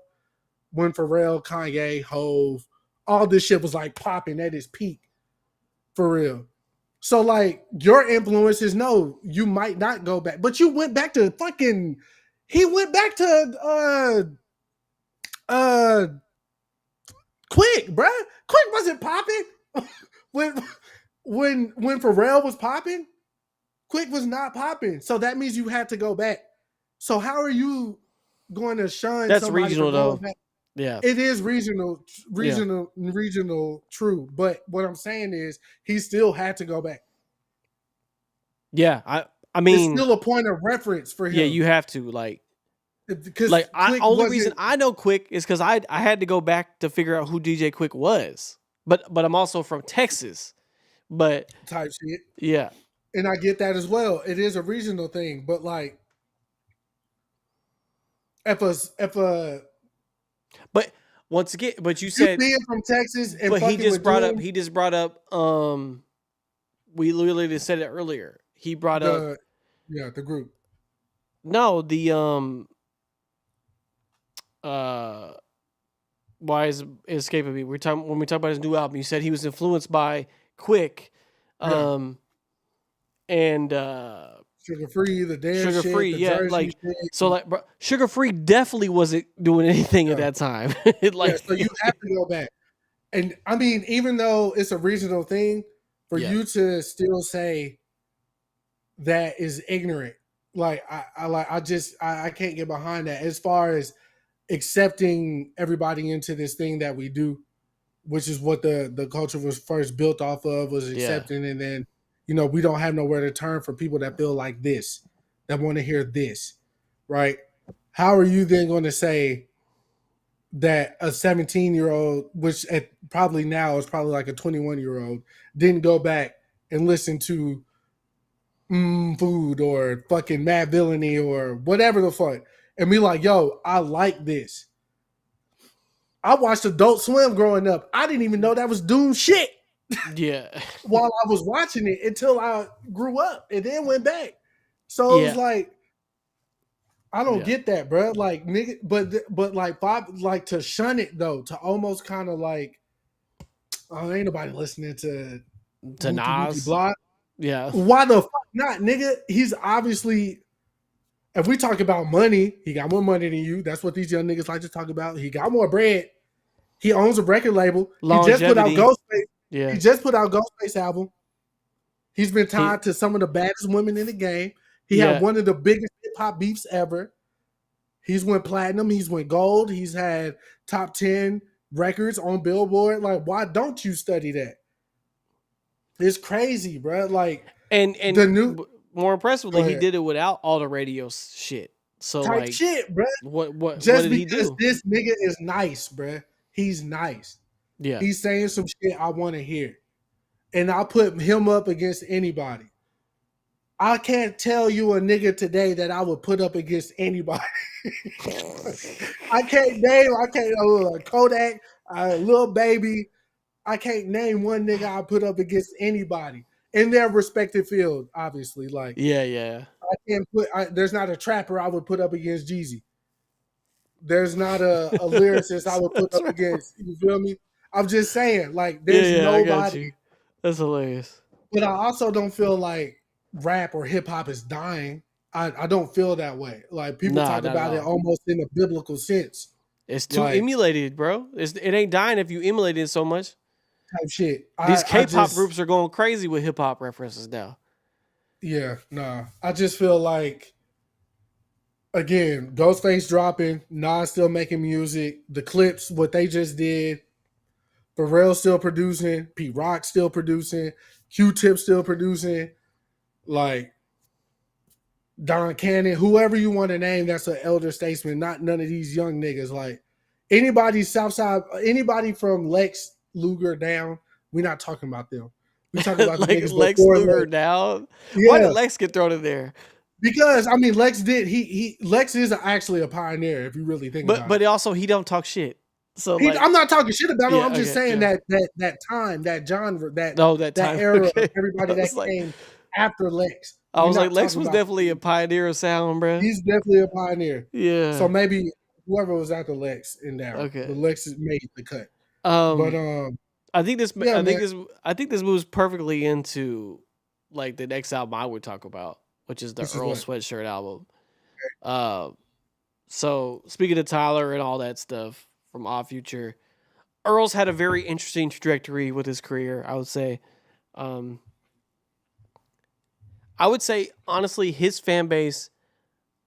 when Pharrell, Kanye, Hove, all this shit was like popping at its peak, for real. So like your influences, no, you might not go back, but you went back to fucking. He went back to Quick, bruh. Quick wasn't popping when Pharrell was popping. Quick was not popping, so that means you had to go back. So how are you going to shun? That's somebody regional, for going though. back? Yeah. It is regional, true. But what I'm saying is, he still had to go back. Yeah. I mean, it's still a point of reference for him. yeah, you have to like. Because Like, only wasn't- reason I know Quick is because I had to go back to figure out who DJ Quick was. But I'm also from Texas. But type shit. yeah. And I get that as well. It is a regional thing, but like, if a But once again, but you you said, being from Texas and but he fucking just with brought up. Doom, He just brought up. We literally just said it earlier. He brought up. the group. No, the why is it escaping me? When we talk about his new album. You said he was influenced by Quick, and Sugar Free, the dance Sugar shit, Free, the yeah, Jersey like shit. so, like bro, Sugar Free definitely wasn't doing anything at Yeah. that time. Yeah, so you have to go back. And I mean, even though it's a regional thing, for Yeah. you to still say that is ignorant. Like I can't get behind that as far as accepting everybody into this thing that we do, which is what the culture was first built off of, was accepting, and then we don't have nowhere to turn for people that feel like this, that want to hear this, right? How are you then going to say that a 17-year-old, which probably now is probably like a 21-year-old, didn't go back and listen to Food or fucking Mad Villainy or whatever the fuck, and be like, yo, I like this. I watched Adult Swim growing up. I didn't even know that was Doom shit Yeah. while I was watching it until I grew up and then went back. So it was like, I don't get that, bro. Like, nigga, but like to shun it though, to almost kind of like, oh, ain't nobody listening to Nas. Blah. Yeah. Why the fuck not, nigga? He's obviously, if we talk about money, he got more money than you. That's what these young niggas like to talk about. He got more bread. He owns a record label. Longevity. He just put out Ghostface. Yeah. He just put out Ghostface album. He's been tied to some of the baddest women in the game. He had one of the biggest hip hop beefs ever. He's went platinum. He's went gold. He's had top 10 records on Billboard. Like, why don't you study that? It's crazy, bro. Like, and the new, more impressively, he did it without all the radio shit. So type like, shit, bro. What Just did he because do? this nigga is nice, bro. He's nice. Yeah. He's saying some shit I want to hear. And I'll put him up against anybody. I can't tell you a nigga today that I would put up against anybody. I can't name, Kodak, Lil Baby. I can't name one nigga I put up against anybody in their respective field, obviously. Like, yeah. I can't there's not a trapper I would put up against Jeezy. There's not a lyricist I would put up against. You feel me? I'm just saying, like, there's nobody. That's hilarious. But I also don't feel like rap or hip hop is dying. I don't feel that way. Like, people talk about it almost in a biblical sense. It's too emulated, bro. It ain't dying if you emulate it so much. Type shit. These K-pop groups are going crazy with hip hop references now. Yeah, nah. I just feel like, again, Ghostface dropping, Nas still making music, the Clips, what they just did, Pharrell still producing, Pete Rock still producing, Q-Tip still producing, like Don Cannon, whoever you want to name that's an elder statesman, not none of these young niggas. Like, anybody Southside, anybody from Lex Luger down, we're not talking about them. We talking about like the niggas Lex before Luger Lex. down. Yeah. Why did Lex get thrown in there? Because I mean, Lex did Lex is actually a pioneer if you really think about it. But also he don't talk shit. So like, I'm not talking shit about him. Yeah, I'm just saying that time, that genre, that time. era Okay. of everybody that like, came after Lex. I We're was not like, Lex talking was about- definitely a pioneer of sound, bro. He's definitely a pioneer. Yeah. So maybe whoever was after Lex in there, Okay. but Lex has made the cut. um, But I think this. yeah, I think this moves perfectly into like the next album I would talk about, which is the Which is Earl what? Sweatshirt album. So speaking of Tyler and all that stuff from Odd Future, Earl's had a very interesting trajectory with his career, I would say. I would say honestly, his fan base,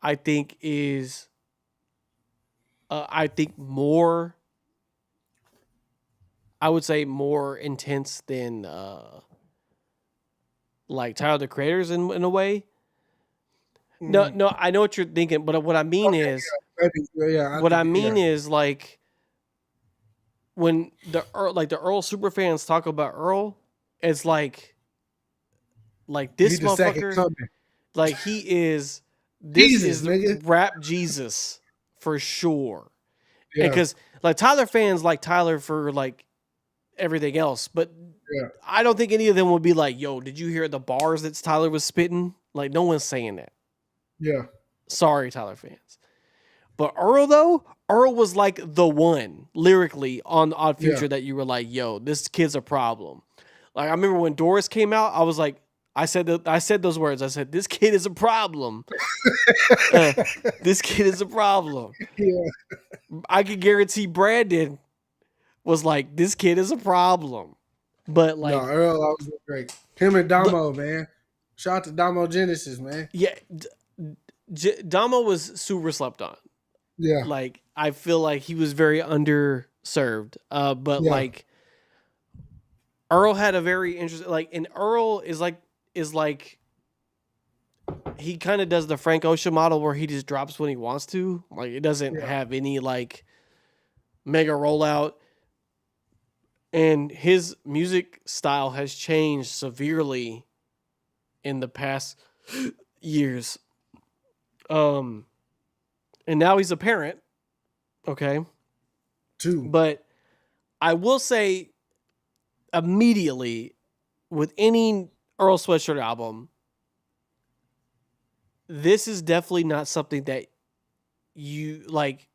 I think is, I think more. I would say more intense than like Tyler the Creator's in a way. No, I know what you're thinking, but what I mean is, what I mean is like when the Earl superfans talk about Earl, it's like this He the second motherfucker, coming. like he is. This Jesus, is nigga. rap Jesus for sure. Yeah. Because like Tyler fans like Tyler for like everything else, but Yeah. I don't think any of them would be like, "Yo, did you hear the bars that Tyler was spitting?" Like no one's saying that. Yeah. Sorry, Tyler fans. But Earl though, Earl was like the one lyrically on Odd Future that you were like, "Yo, this kid's a problem." Like I remember when Doris came out, I was like, I said those words. I said, "This kid is a problem." This kid is a problem. Yeah. I can guarantee Brandon was like, "This kid is a problem." But like, No, Earl always was great. Him and Damo, man. Shout out to Damo Genesis, man. yeah, Damo was super slept on. Yeah. Like I feel like he was very underserved. But Yeah. like Earl had a very interesting and Earl is like he kind of does the Frank Ocean model where he just drops when he wants to. Like it doesn't have any like mega rollout. And his music style has changed severely in the past years. And now he's a parent. Okay. Too. But I will say immediately with any Earl Sweatshirt album, this is definitely not something that you like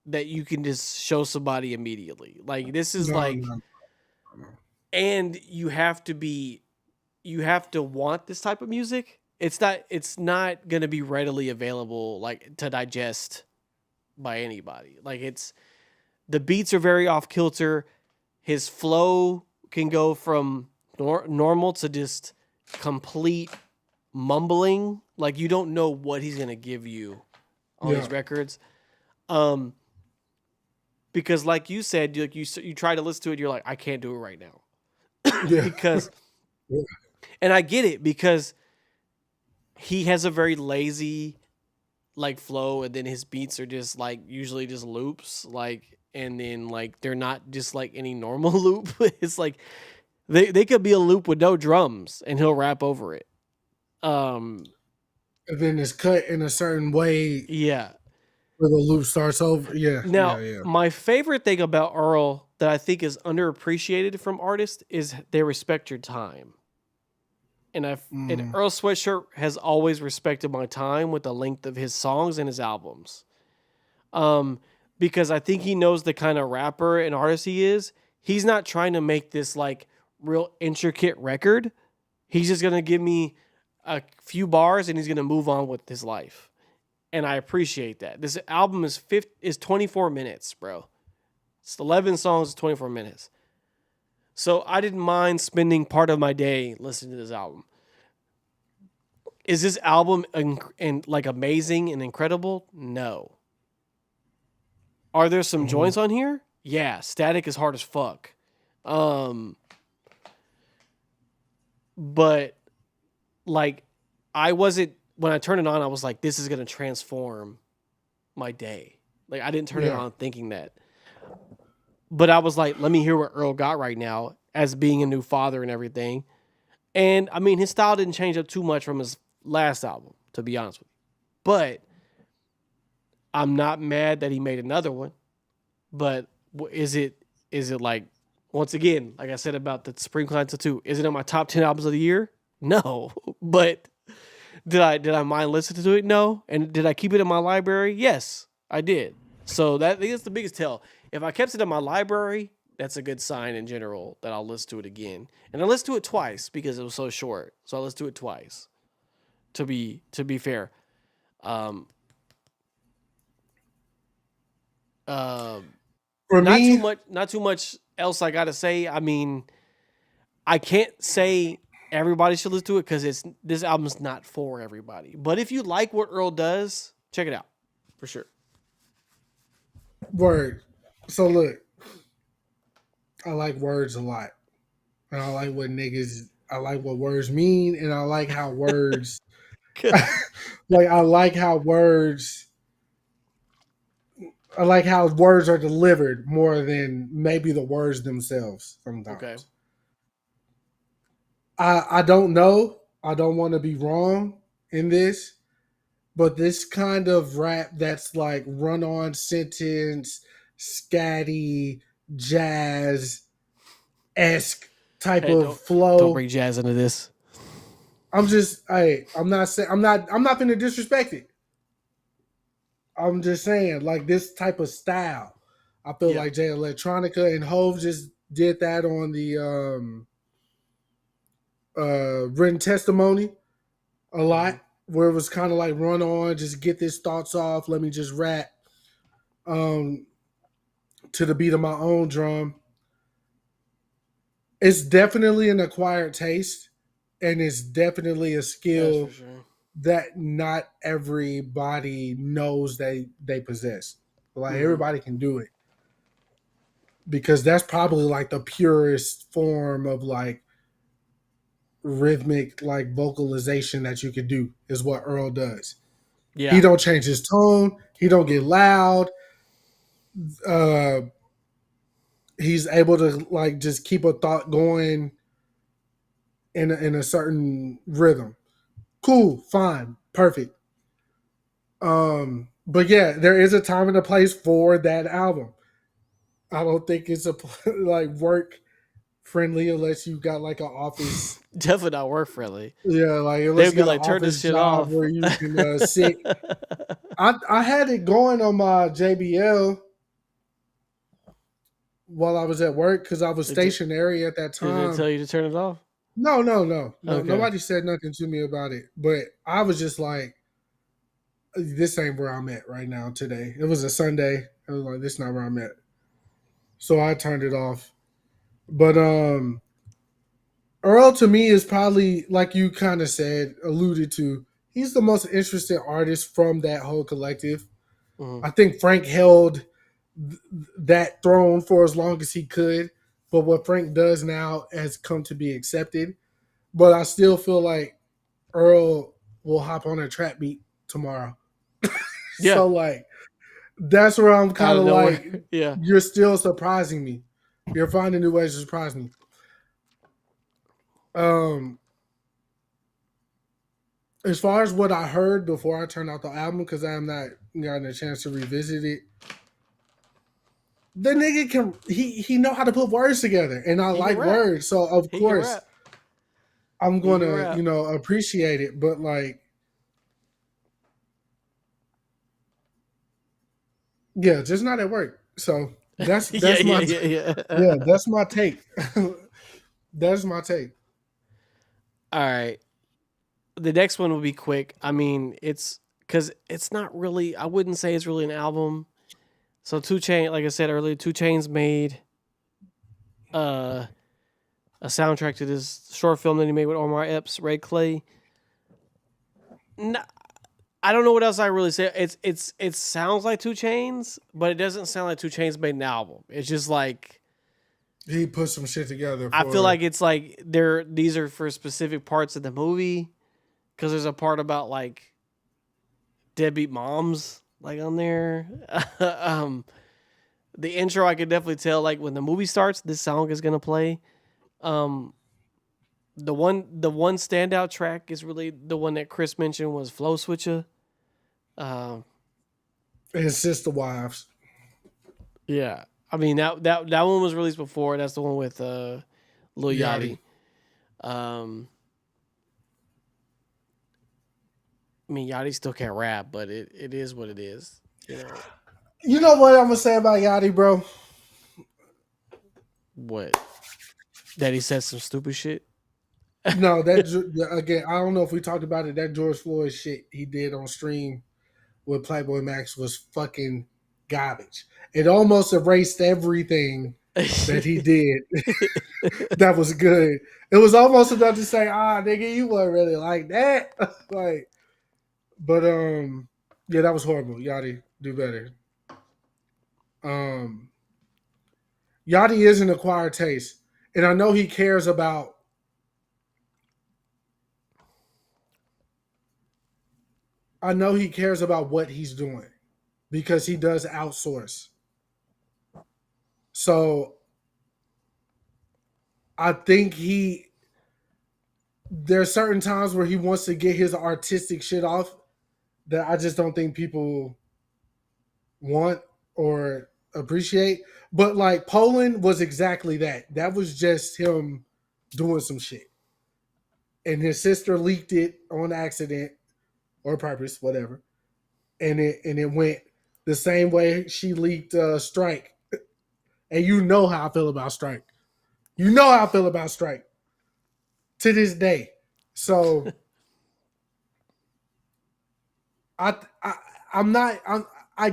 that you can just show somebody immediately. Like this is No. and you have to want this type of music. It's not going to be readily available like to digest by anybody. Like the beats are very off kilter. His flow can go from normal to just complete mumbling. Like you don't know what he's going to give you on these records. Because like you said, you try to listen to it, you're like, I can't do it right now. Yeah. Because, and I get it because he has a very lazy like flow, and then his beats are just like usually just loops, like, and then like they're not just like any normal loop. It's like they could be a loop with no drums, and he'll rap over it. And then it's cut in a certain way Yeah. where the loop starts over. Yeah. Now, yeah. my favorite thing about Earl that I think is underappreciated from artists is they respect your time. And and Earl Sweatshirt has always respected my time with the length of his songs and his albums. Because I think he knows the kind of rapper and artist he is. He's not trying to make this like real intricate record. He's just going to give me a few bars and he's going to move on with his life. And I appreciate that. This album is 24 minutes, bro. It's 11 songs, 24 minutes. So I didn't mind spending part of my day listening to this album. Is this album and like amazing and incredible? No. Are there some joints on here? Yeah, Static is hard as fuck. But like I wasn't, when I turned it on, I was like, this is gonna transform my day. Like I didn't turn it on thinking that. But I was like, let me hear what Earl got right now as being a new father and everything. And I mean, his style didn't change up too much from his last album, to be honest with you. But I'm not mad that he made another one. But is it like, once again, like I said about the Supreme Client 2, is it in my top 10 albums of the year? No. But Did I mind listening to it? No. And did I keep it in my library? Yes, I did. So that is the biggest tell. If I kept it in my library, that's a good sign in general that I'll listen to it again. And I listened to it twice because it was so short. So I listened to it twice. To be fair. Um For me, not too much else I gotta say. I mean, I can't say everybody should listen to it because this album's not for everybody. But if you like what Earl does, check it out for sure. word. So look, I like words a lot, and I like what niggas. I like what words mean, and I like how words. like I like how words. I like how words are delivered more than maybe the words themselves sometimes. Okay. I don't know. I don't want to be wrong in this, but this kind of rap that's like run on sentence, scatty, jazz esque type Hey, of flow. Don't bring jazz into this. I'm not saying I'm not gonna disrespect it. I'm just saying, like this type of style. I feel like Jay Electronica and Hove just did that on the written testimony a lot, where it was kind of like run on, just get this thoughts off, let me just rap to the beat of my own drum. It's definitely an acquired taste, and it's definitely a skill that not everybody knows they possess. Like everybody can do it, because that's probably like the purest form of like rhythmic like vocalization that you could do is what Earl does. Yeah. He don't change his tone. He don't get loud. He's able to like just keep a thought going in a certain rhythm. Cool, fine, perfect. But yeah, there is a time and a place for that album. I don't think it's a like work friendly unless you got like an office. Definitely not work friendly. Yeah, like unless They'd you be got like, an turn this office shit job off. where you can sit. I had it going on my JBL while I was at work because I was stationary at that time. Did they tell you to turn it off? No. Okay. Nobody said nothing to me about it. But I was just like, this ain't where I'm at right now today. It was a Sunday. I was like, this is not where I'm at. So I turned it off. But Earl to me is probably, like you kind of said, alluded to, he's the most interesting artist from that whole collective. I think Frank held that throne for as long as he could, but what Frank does now has come to be accepted. But I still feel like Earl will hop on a trap beat tomorrow. Yeah. So like that's where I'm kind of like, yeah, you're still surprising me. You're finding new ways to surprise me. As far as what I heard before I turned out the album, because I am not gotten a chance to revisit it, the nigga can he know how to put words together, and I like words, so of course I'm gonna appreciate it. But like, yeah, just not at work. So that's that's my that's my take. That's my take. All right. The next one will be quick. I mean, it's because it's not really, I wouldn't say it's really an album. So 2 Chainz, like I said earlier, 2 Chainz made a soundtrack to this short film that he made with Omar Epps, Ray Clay. No, I don't know what else I really say. It sounds like 2 Chainz, but it doesn't sound like 2 Chainz made an album. It's just like he put some shit together. I feel like it's like these are for specific parts of the movie. Because there's a part about like deadbeat moms like on there. The intro I could definitely tell like when the movie starts, this song is gonna play. The one standout track is really the one that Chris mentioned was Flow Switcher. His Sister Wives. Yeah, I mean that one was released before. That's the one with Lil Yachty. I mean, Yachty still can't rap, but it is what it is. You know You know what I'm gonna say about Yachty, bro? what? That he said some stupid shit. No, again, I don't know if we talked about it. That George Floyd shit he did on stream with Playboy Max was fucking garbage. It almost erased everything that he did that was good. It was almost enough to say, nigga, you weren't really like that. Like, but yeah, that was horrible. Yachty, do better. Yachty is an acquired taste. And I know he cares about what he's doing because he does outsource. So I think there's certain times where he wants to get his artistic shit off that I just don't think people want or appreciate. But like Poland was exactly that. That was just him doing some shit. And his sister leaked it on accident or purpose, whatever. And it went the same way she leaked Strike. And you know how I feel about Strike. You know how I feel about Strike to this day. So I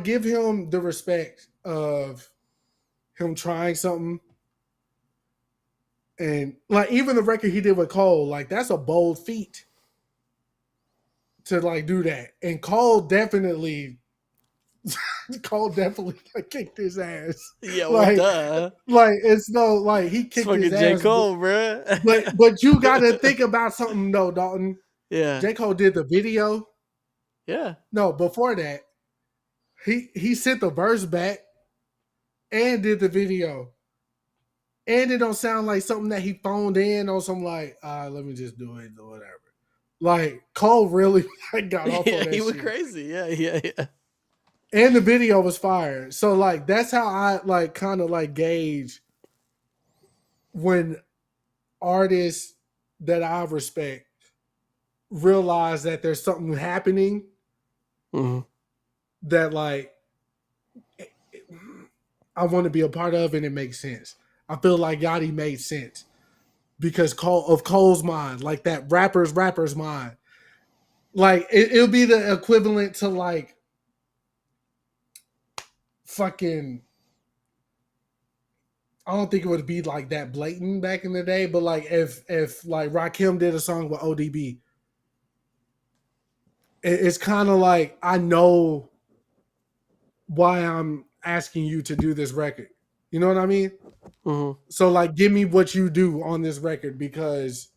give him the respect of him trying something. And like even the record he did with Cole, like that's a bold feat to like do that. And Cole definitely like, kicked his ass. Yeah, well, duh. Like it's no like he It's kicked fucking his J. ass. Cole, bro. But you got to think about something though, Dalton. Yeah. J. Cole did the video. Yeah. No, before that, he sent the verse back and did the video. And it don't sound like something that he phoned in on some like, let me just do it or whatever. Like Cole really got off on that he went shit. crazy. Yeah. And the video was fire. So like that's how I like kind of like gauge when artists that I respect realize that there's something happening that like I want to be a part of and it makes sense. I feel like Yachty made sense because Cole's mind, like that rapper's mind. Like it'll be the equivalent to like fucking, I don't think it would be like that blatant back in the day, but like if like Rakim did a song with ODB, it's kind of like I know why I'm asking you to do this record. You know what I mean? Mm-hmm. So like, give me what you do on this record because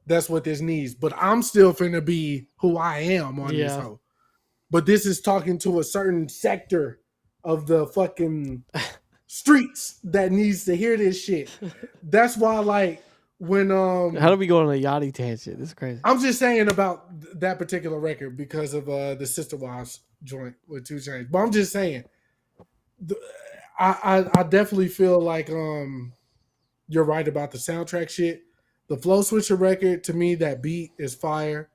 that's what this needs. But I'm still finna be who I am on this hoe. But this is talking to a certain sector of the fucking streets that needs to hear this shit. That's why, like, when how do we go on a Yachty tangent? This is crazy. I'm just saying about that particular record because of the Sister Wives joint with 2 Chainz. But I'm just saying, I definitely feel like you're right about the soundtrack shit. The Flow Switcher record, to me, that beat is fire.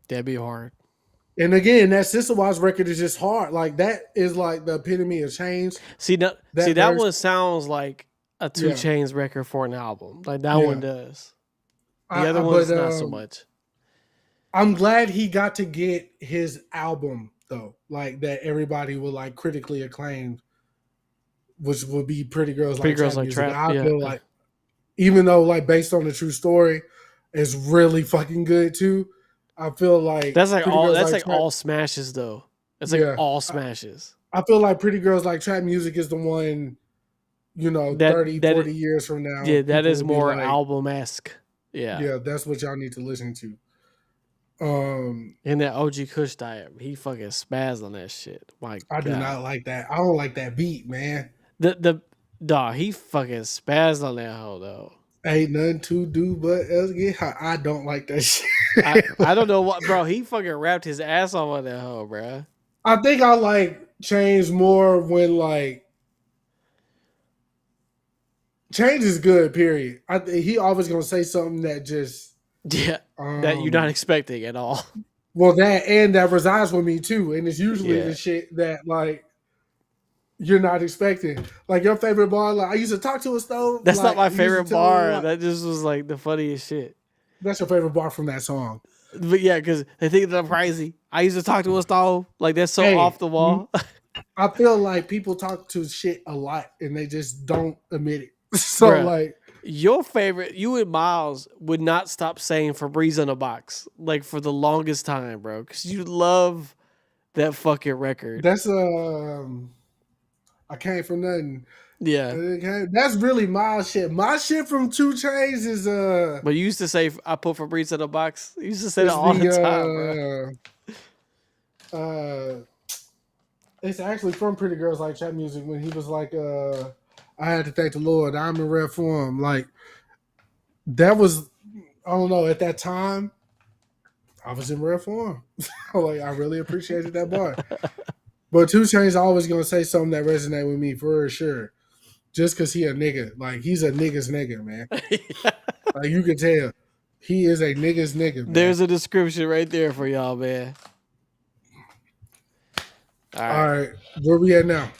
That'd be hard. And again, that Sister Wives record is just hard. Like that is like the epitome of change. That one sounds like a 2 Chainz record for an album. Like that one does. The other one's not so much. I'm glad he got to get his album though, like that everybody will like critically acclaim, which would be Pretty Girls Like Trap. I feel like, even though like based on the true story, is really fucking good too. I feel like that's like all smashes though. It's like all smashes. I feel like Pretty Girls Like Trap Music is the one, you know, 40 years from now. Yeah, that is more like, album-esque. Yeah. Yeah, that's what y'all need to listen to. In that OG Kush diet, he fucking spazzed on that shit. I do not like that. I don't like that beat, man. The dog, he fucking spazzed on that hoe though. Ain't nothing to do but else get high. I don't like that shit. I don't know what, bro. He fucking rapped his ass off on that hoe, bro. I think I like Change more when like Change is good. Period. He always gonna say something that just that you're not expecting at all. Well, that resides with me too, and it's usually Yeah. the shit that like you're not expecting. Like your favorite bar, like I used to talk to a stove. That's not like, my you used to favorite tell me, bar. like, That just was like the funniest shit. that's your favorite bar from that song. But yeah, because they think that I'm crazy. I used to talk to a stove. Like that's so Hey, off the wall. I feel like people talk to shit a lot and they just don't admit it. So Bruh. like, Your favorite, you and Miles would not stop saying Febreze on a box like for the longest time, bro. Because you love that fucking record. that's I came from nothing. Yeah. That's really my shit. My shit from 2 Chainz is But you used to say I put Febreze in a box. You used to say that is all the time, bro. It's actually from Pretty Girls Like Trap Music when he was like, I had to thank the Lord, I'm in rare form. Like, that was, I don't know, at that time, I was in rare form. Like, I really appreciated that bar. But 2 Chainz always gonna say something that resonate with me for sure. Just cause he a nigga. Like, he's a nigga's nigga, man. Like, you can tell. He is a nigga's nigga, man. There's a description right there for y'all, man. All right. All right. Where we at now?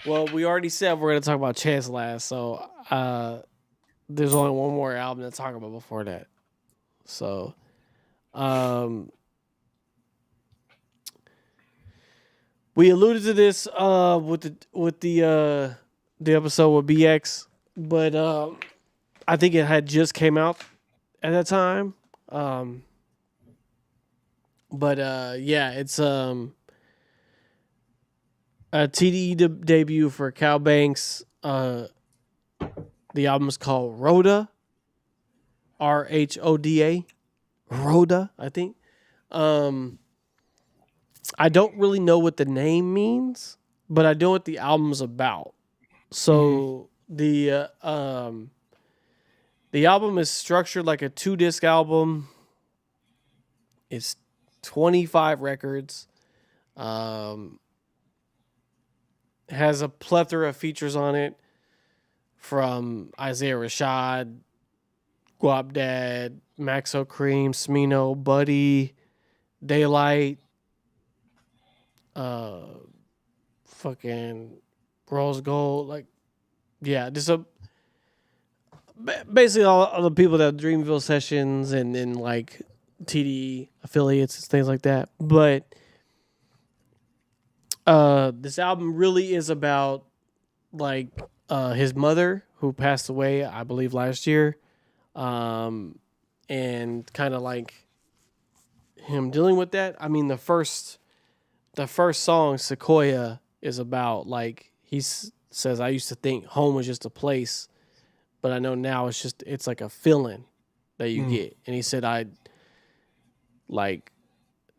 Well, we already said we're going to talk about Chance last, so there's only one more album to talk about before that. So, we alluded to this with the episode with BX, but I think it had just came out at that time. But yeah, it's a TDE debut for Cal Banks. The album is called Rhoda, RHODA, Rhoda, I think. I don't really know what the name means, but I know what the album's about. So the album is structured like a 2-disc album. It's 25 records. Has a plethora of features on it, from Isaiah Rashad, Guap Dad, Maxo Cream, Smino, Buddy, Daylight, fucking Rose Gold. Like, yeah, just basically all the people that have Dreamville sessions and like TD affiliates and things like that. But this album really is about like his mother, who passed away, I believe, last year, and kind of like him dealing with that. I mean, the first song, Sequoia, is about like says, I used to think home was just a place, but I know now it's like a feeling that you get. And he said, I like,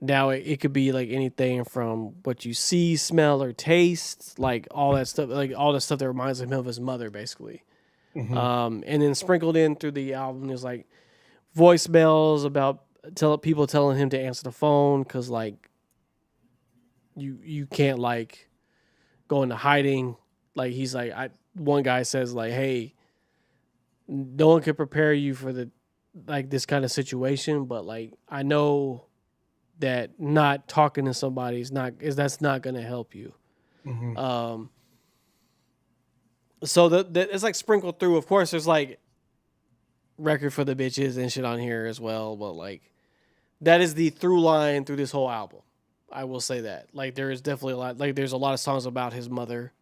now it could be like anything from what you see, smell, or taste, like all that stuff, like all the stuff that reminds him of his mother, basically. And then sprinkled in through the album is like voicemails about people telling him to answer the phone because like you can't like go into hiding. Like he's like, one guy says like, hey, no one can prepare you for this kind of situation, but like I know that not talking to somebody that's not going to help you. So it's like sprinkled through. Of course, there's like record for the bitches and shit on here as well, but like that is the through line through this whole album. I will say that. Like there is definitely a lot. Like there's a lot of songs about his mother.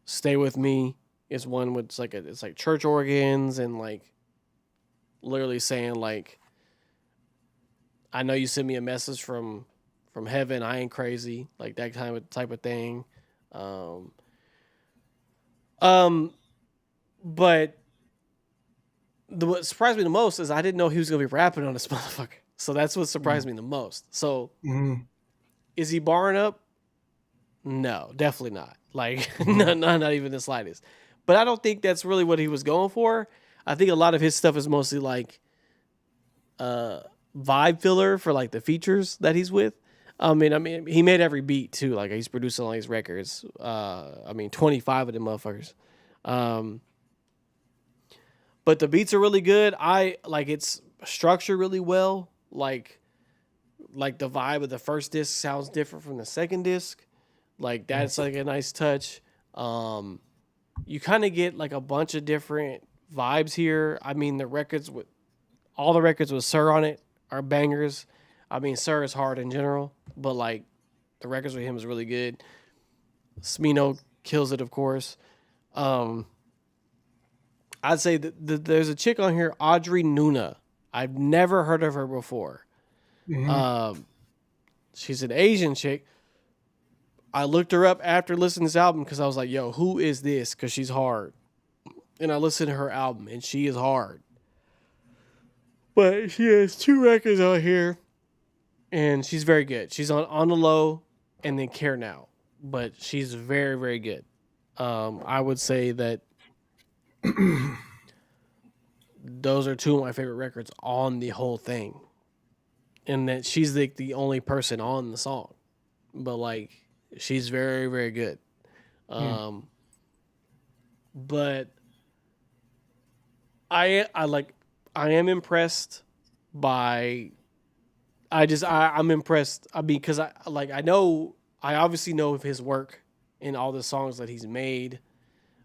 Stay With Me is one with it's like church organs and like literally saying like, I know you sent me a message from heaven. I ain't crazy. Like that type of thing. But what surprised me the most is I didn't know he was gonna be rapping on this motherfucker. So that's what surprised me the most. So is he barring up? No, definitely not. Like not even the slightest. But I don't think that's really what he was going for. I think a lot of his stuff is mostly like vibe filler for like the features that he's with. I mean, he made every beat too. Like he's producing all these records. 25 of them motherfuckers. But the beats are really good. I like it's structured really well. Like like the vibe of the first disc sounds different from the second disc. Like that's like a nice touch. You kind of get like a bunch of different vibes here. I mean, all the records with Sir on it are bangers. I mean, Sir is hard in general, but like the records with him is really good. Smino kills it, of course. I'd say that there's a chick on here, Audrey Nuna. I've never heard of her before. She's an Asian chick. I looked her up after listening to this album because I was like, yo, who is this? Because she's hard. And I listened to her album, and she is hard. But she has 2 records on here, and she's very good. She's on the Low and then Care Now. But she's very, very good. I would say that those are 2 of my favorite records on the whole thing. And that she's the only person on the song. But, like, she's very, very good. But I am impressed by... I'm impressed. I mean, because I obviously know of his work in all the songs that he's made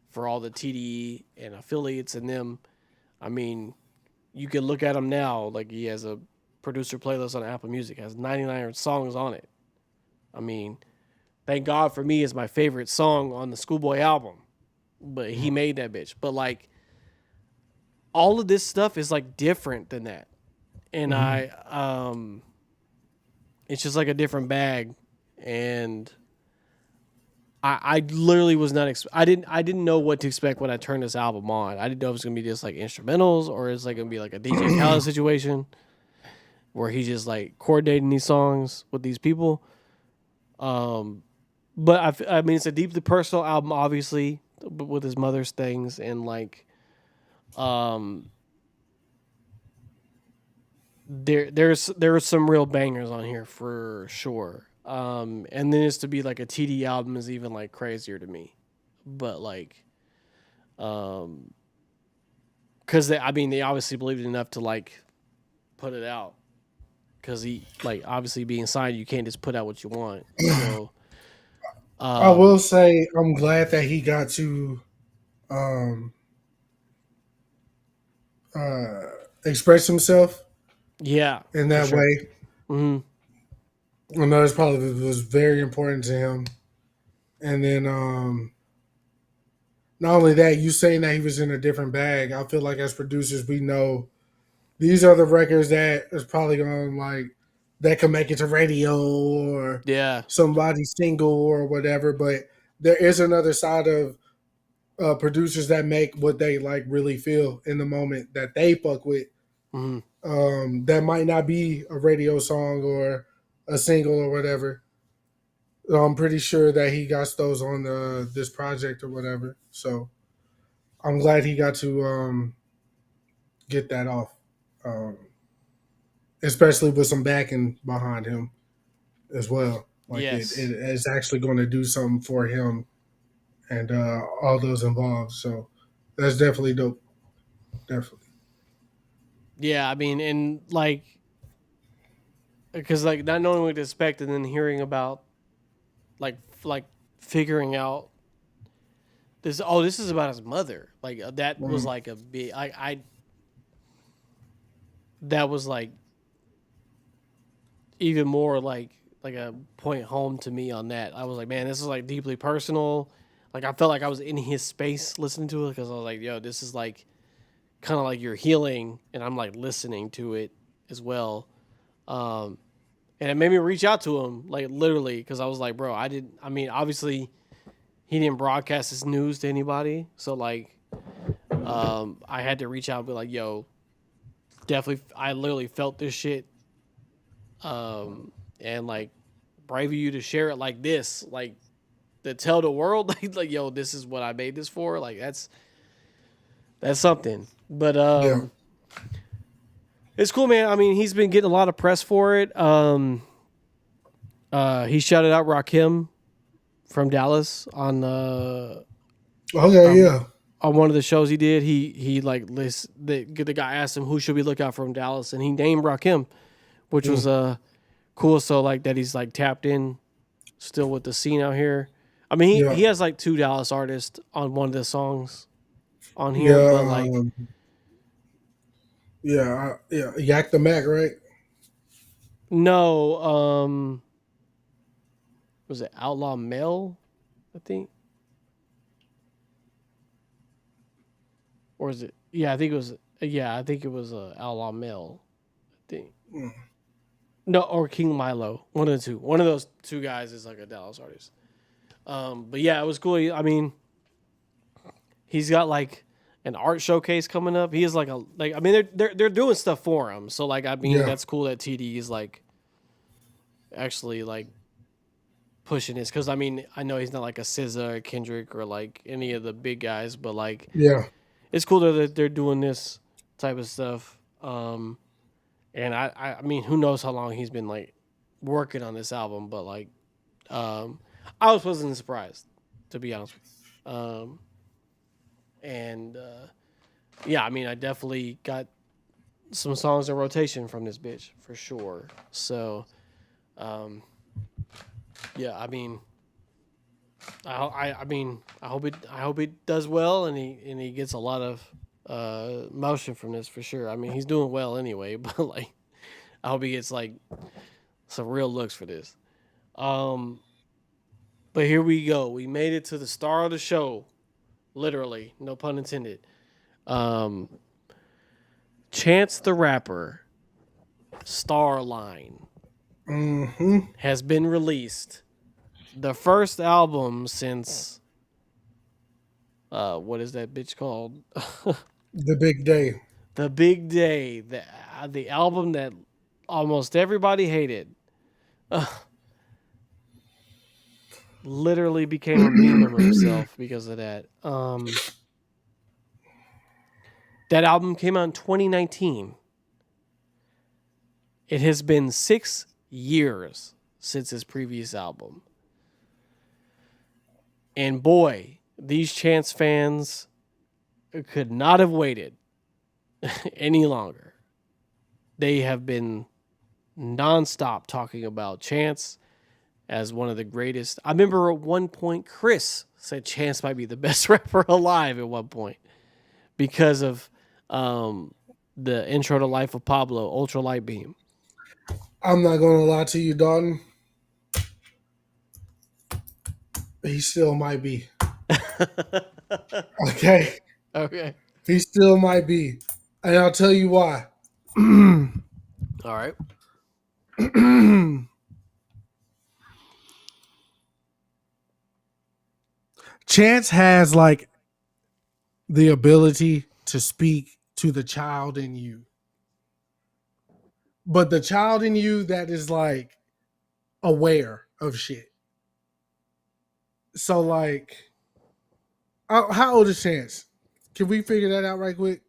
for all the TDE and affiliates in them. I mean, you can look at him now, like he has a producer playlist on Apple Music, has 99 songs on it. I mean, Thank God For Me is my favorite song on the Schoolboy album, but he made that bitch. But like, all of this stuff is like different than that. And it's just like a different bag. And I literally was not. I didn't know what to expect when I turned this album on. I didn't know if it was gonna be just like instrumentals or it's like gonna be like a DJ Khaled situation where he's just like coordinating these songs with these people. But I mean, it's a deeply personal album, obviously, with his mother's things and like, there are some real bangers on here for sure. And then it's to be like a TD album is even like crazier to me, but like, cause they obviously believed enough to like put it out. Cause he like obviously being signed, you can't just put out what you want. So, I will say I'm glad that he got to, express himself. Yeah, in that way. Mm-hmm. I know this probably was very important to him. And then not only that, you saying that he was in a different bag, I feel like as producers, we know these are the records that is probably going to like, that can make it to radio or somebody's single or whatever. But there is another side of producers that make what they like really feel in the moment that they fuck with. Mm-hmm. That might not be a radio song or a single or whatever. I'm pretty sure that he got those on this project or whatever. So I'm glad he got to get that off, especially with some backing behind him as well. Like it is actually going to do something for him and all those involved. So that's definitely dope. Definitely. Yeah, I mean, and like, because like not knowing what to expect and then hearing about like figuring out this is about his mother, like that was like a big that was like even more like a point home to me on that. I was like, man, this is like deeply personal. Like I felt like I was in his space listening to it because I was like, yo, this is like kind of like you're healing and I'm like listening to it as well. And it made me reach out to him, like literally, because I was like, bro, obviously he didn't broadcast this news to anybody. So like, I had to reach out and be like, yo, definitely, I literally felt this shit. And like, brave of you to share it like this, like to tell the world, like, yo, this is what I made this for. Like, that's something. But, it's cool, man. I mean, he's been getting a lot of press for it. He shouted out Rakim from Dallas on on one of the shows he did. He like the guy asked him who should we look out from Dallas, and he named Rakim, which was cool. So like that he's like tapped in still with the scene out here. I mean, Yeah. he has like 2 Dallas artists on one of the songs on here, Yeah, but like Yak the Mac, right? no, was it Outlaw Mel? I think, or is it? Yeah, I think it was. Yeah, I think it was Outlaw Mel. I think. No, or King Milo. One of the two. One of those 2 guys is like a Dallas artist. But yeah, it was cool. I mean, he's got like an art showcase coming up. He is like I mean they're doing stuff for him. So like I mean that's cool that TD is like actually like pushing this, because I mean I know he's not like a SZA or Kendrick or like any of the big guys, but like it's cool that they're doing this type of stuff. And I mean, who knows how long he's been like working on this album, but like I was pleasantly surprised, to be honest with you. Yeah, I mean, I definitely got some songs in rotation from this bitch for sure. So, yeah, I mean, I mean, I hope it does well, and he gets a lot of motion from this for sure. I mean, he's doing well anyway, but like, I hope he gets like some real looks for this. But here we go. We made it to the star of the show. Literally, no pun intended. Chance the Rapper, Starline, has been released. The first album since what is that bitch called? The Big Day. The Big Day. The album that almost everybody hated. Literally became a meme of himself because of that. That album came out in 2019. It has been 6 years since his previous album. And boy, these Chance fans could not have waited any longer. They have been nonstop talking about Chance as one of the greatest. I remember at one point Chris said Chance might be the best rapper alive at one point because of the intro to Life of Pablo, Ultra Light Beam. I'm not gonna lie to you, Dalton. He still might be. Okay. Okay. He still might be. And I'll tell you why. All right. Chance has like the ability to speak to the child in you. But the child in you that is like aware of shit. So like, how old is Chance? Can we figure that out right quick?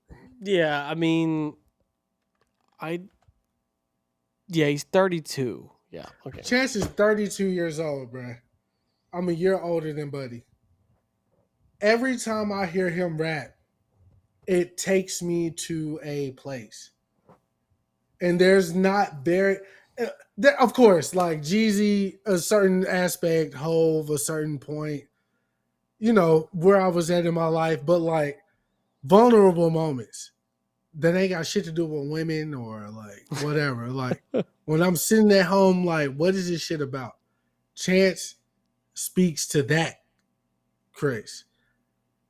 Yeah, I mean, he's 32. Yeah, okay. Chance is 32 years old, bruh. I'm a year older than Buddy. Every time I hear him rap, it takes me to a place. And there's not very... of course, like Jeezy, a certain aspect, Hove, a certain point, you know, where I was at in my life, but like vulnerable moments that ain't got shit to do with women or like whatever. Like when I'm sitting at home, like, what is this shit about? Chance speaks to that, Chris.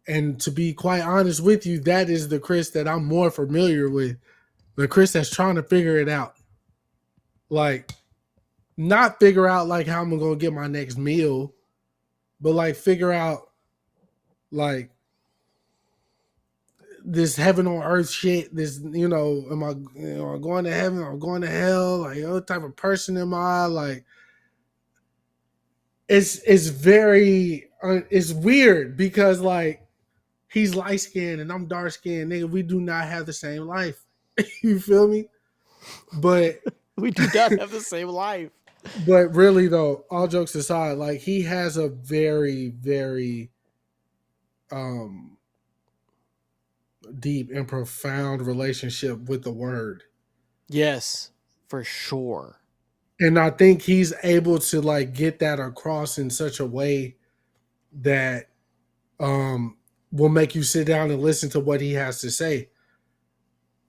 And to be quite honest with you, that is the Chris that I'm more familiar with. The Chris that's trying to figure it out. Like, not figure out like how I'm gonna get my next meal, but like figure out like this heaven on earth shit. This, you know, am I going to heaven or going to hell? Like, what type of person am I? Like, it's very it's weird because like he's light skinned and I'm dark skinned, nigga. We do not have the same life. You feel me? But we do not have the same life. But really though, all jokes aside, like he has a very, very deep and profound relationship with the word. Yes, for sure. And I think he's able to like get that across in such a way that will make you sit down and listen to what he has to say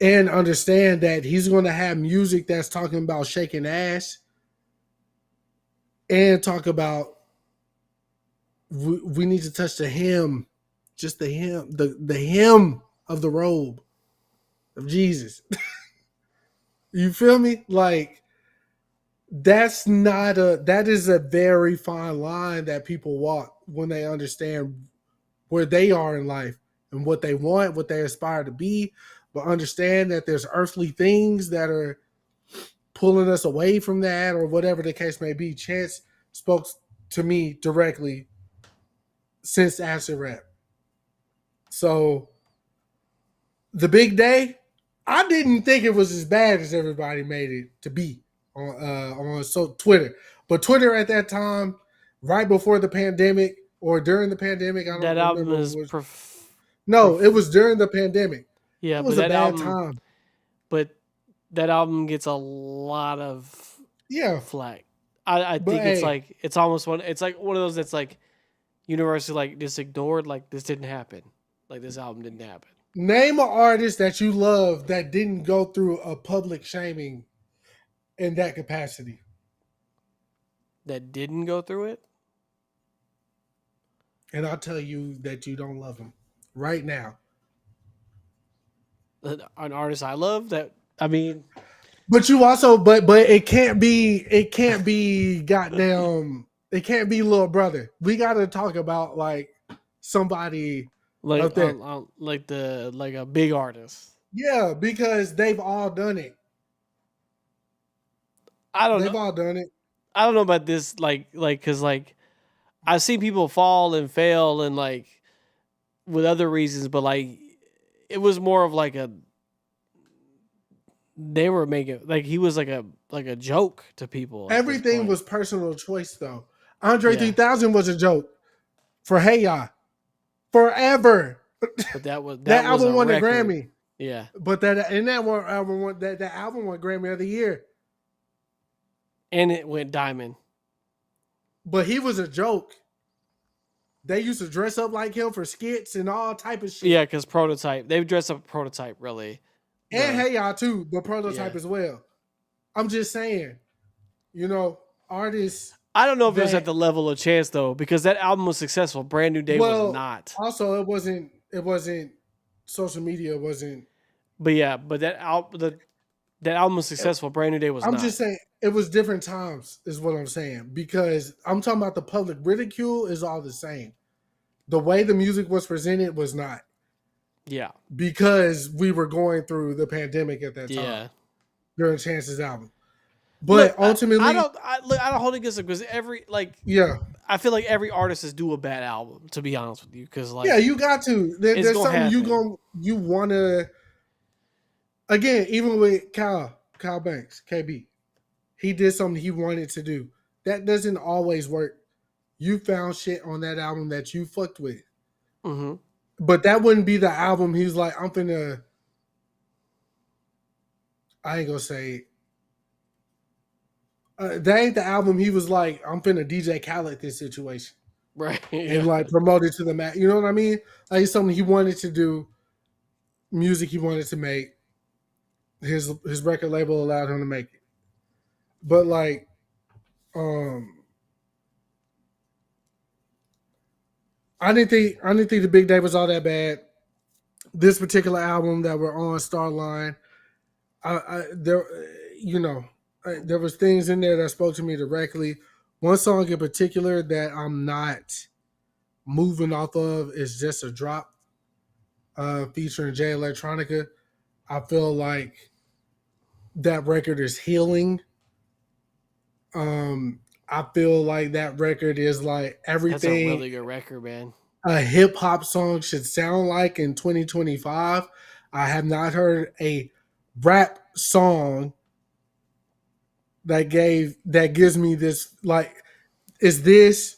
and understand that he's going to have music that's talking about shaking ass and talk about we need to touch the hem, just the hem, the hem of the robe of Jesus. You feel me? Like that is a very fine line that people walk when they understand where they are in life and what they want, what they aspire to be, but understand that there's earthly things that are pulling us away from that or whatever the case may be. Chance spoke to me directly since acid rap. So the big day, I didn't think it was as bad as everybody made it to be on Twitter. But Twitter at that time, right before the pandemic or during the pandemic, I don't That remember. album is No, it was during the pandemic. yeah, It but was a that bad album, time. but that album gets a lot of Yeah, flack. I but think it's hey, like it's almost one. It's like one of those that's like universally like just ignored. Like this didn't happen. Like this album didn't happen. name an artist that you love that didn't go through a public shaming in that capacity. That didn't go through it. And I'll tell you that you don't love him right now. An artist I love. That I mean, But you also, but it can't be goddamn, it can't be little brother. We got to talk about like somebody like up there. like a big artist. Yeah, because they've all done it. I don't They've know. all done it. I don't know about this. Because like I've seen people fall and fail and like with other reasons, but like it was more of like a. They were making like he was like a joke to people. at this Everything point. was personal choice though. Andre Yeah. 3000 was a joke for Hey Ya forever. But that was That was album won a record. Grammy. Yeah, But that album won that album won Grammy of the Year. and it went diamond. But he was a joke. They used to dress up like him for skits and all type of shit. Yeah, because Prototype they dressed up Prototype really. And But- Hey Ya too, the Prototype Yeah. as well. I'm just saying, artists. I don't know if it was that- at the level of Chance though, because that album was successful. Brand New Day was not. Also, it wasn't social media wasn't. But yeah, but that album was successful. Brand New Day was I'm not. just saying it was different times, is what I'm saying. Because I'm talking about the public ridicule is all the same. The way the music was presented was not, Yeah, because we were going through the pandemic at that time yeah. during Chance's album. But Look, ultimately, I don't hold it against it because yeah, I feel like every artist is due a bad album. To be honest with you, because like yeah, you got to. There's gonna something happen. you want to. Again, even with Kyle Banks, KB, he did something he wanted to do. That doesn't always work. You found shit on that album that you fucked with, hmm but that wouldn't be the album. He's like, I'm finna. I ain't gonna say. That ain't the album. He was like, I'm finna DJ Khaled this situation. right. And like promote it to the mat. You know what I mean? Like it's something he wanted to do, music he wanted to make. His record label allowed him to make it. But like, I didn't think the Big Day was all that bad. This particular album that we're on, Starline, there was things in there that spoke to me directly. One song in particular that I'm not moving off of is Just a Drop, featuring Jay Electronica. I feel like that record is healing. I feel like that record is like That's a everything really good record, man. a hip hop song should sound like in 2025. I have not heard a rap song that gives me this like is this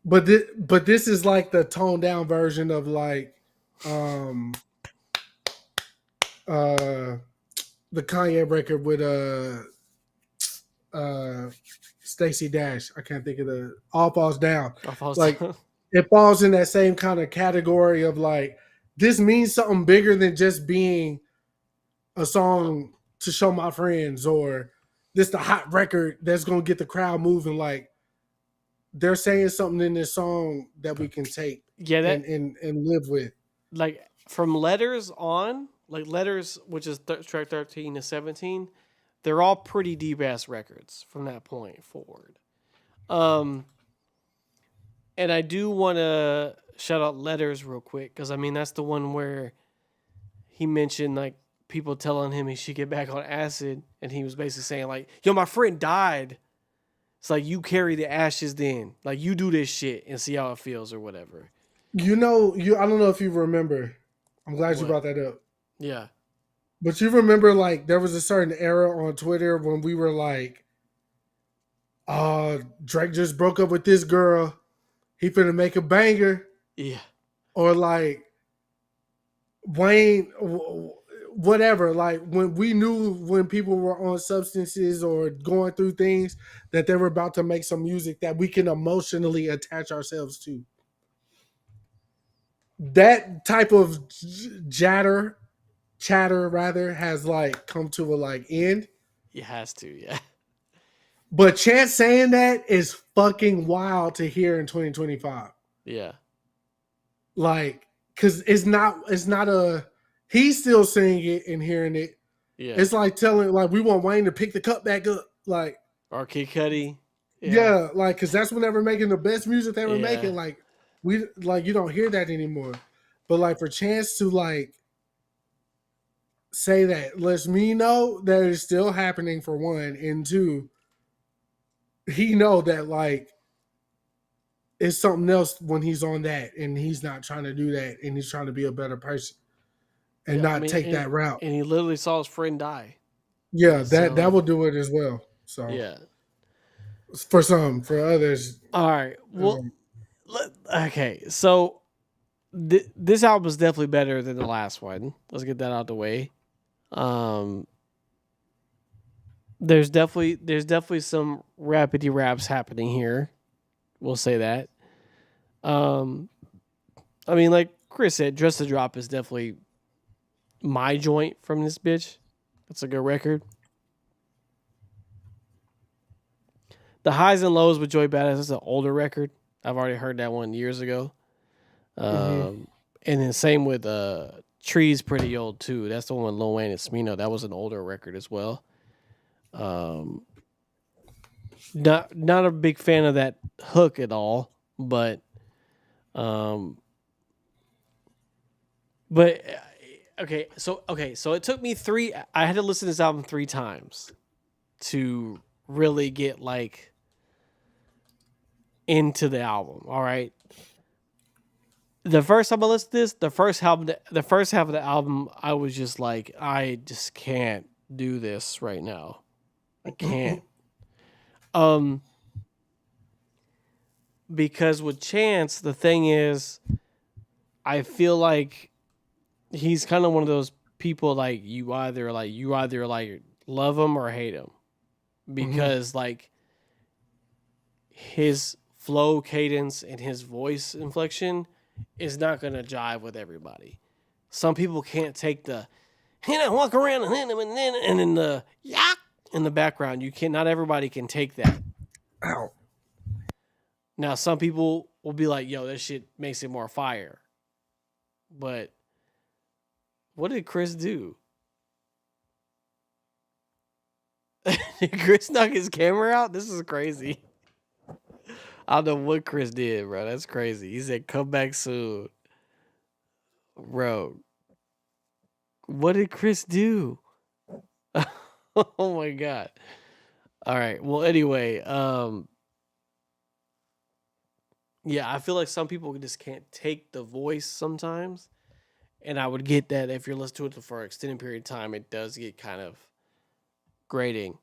but this is like the toned down version of like the Kanye record with Stacey Dash. I can't think of the All Falls Down. Alphonse- Like it falls in that same kind of category of like this means something bigger than just being a song to show my friends or this the hot record that's gonna get the crowd moving. Like they're saying something in this song that we can take yeah, that and live with. like from Letters on, like Letters, which is track 13 to 17, they're all pretty deep ass records from that point forward. And I do want to shout out Letters real quick because I mean that's the one where he mentioned like people telling him he should get back on acid, and he was basically saying like, "Yo, my friend died. It's like you carry the ashes, then like you do this shit and see how it feels or whatever." You know, I don't know if you remember. I'm glad you What? brought that up. Yeah, But you remember like there was a certain era on Twitter when we were like, Drake just broke up with this girl. He finna make a banger. yeah, Or like Wayne, whatever. Like when we knew when people were on substances or going through things that they were about to make some music that we can emotionally attach ourselves to. That type of chatter rather has like come to a like end. it has to. Yeah, But Chance saying that is fucking wild to hear in 2025. yeah, Like, cause it's not he's still saying it and hearing it. yeah. It's like telling like we want Wayne to pick the cup back up. Like, Or Kid Cudi. yeah, like cause that's when they were making the best music they were Yeah. making. Like you don't hear that anymore. But like for Chance to like say that lets me know that it's still happening for one, and two, he know that like it's something else when he's on that and he's not trying to do that and he's trying to be a better person and Yeah, I not mean, take that route. And he literally saw his friend die. Yeah, So- that will do it as well. So Yeah. for some, for others, All right. Well, um, okay. So this album is definitely better than the last one. Let's get that out the way. There's definitely some rapidy raps happening here. We'll say that. I mean, like Chris said, Dress to Drop is definitely my joint from this bitch. That's a good record. The Highs and Lows with Joey Badass is an older record. I've already heard that one years ago. And then same with Tree's pretty old too. That's the one with Lil Wayne and Smino. That was an older record as well. Not a big fan of that hook at all, but okay, so it took me I had to listen to this album 3 times to really get like into the album. All right. The first time I listened to this, the first half of the album, I was just like, I just can't do this right now. I can't. Because with Chance, the thing is, I feel like he's kind of one of those people like you either love him or hate him, because like his flow cadence and his voice inflection is not gonna jive with everybody. Some people can't take the walk around and then the yak in the background. Not everybody can take that. ow. Now some people will be like, yo, that shit makes it more fire. But what did Chris do? Did Chris knock his camera out? This is crazy. I don't know what Chris did, bro. That's crazy. He said, come back soon. Bro. What did Chris do? Oh my God. All right. Well, anyway, yeah, I feel like some people just can't take the voice sometimes. And I would get that if you're listening to it for an extended period of time, it does get kind of grating.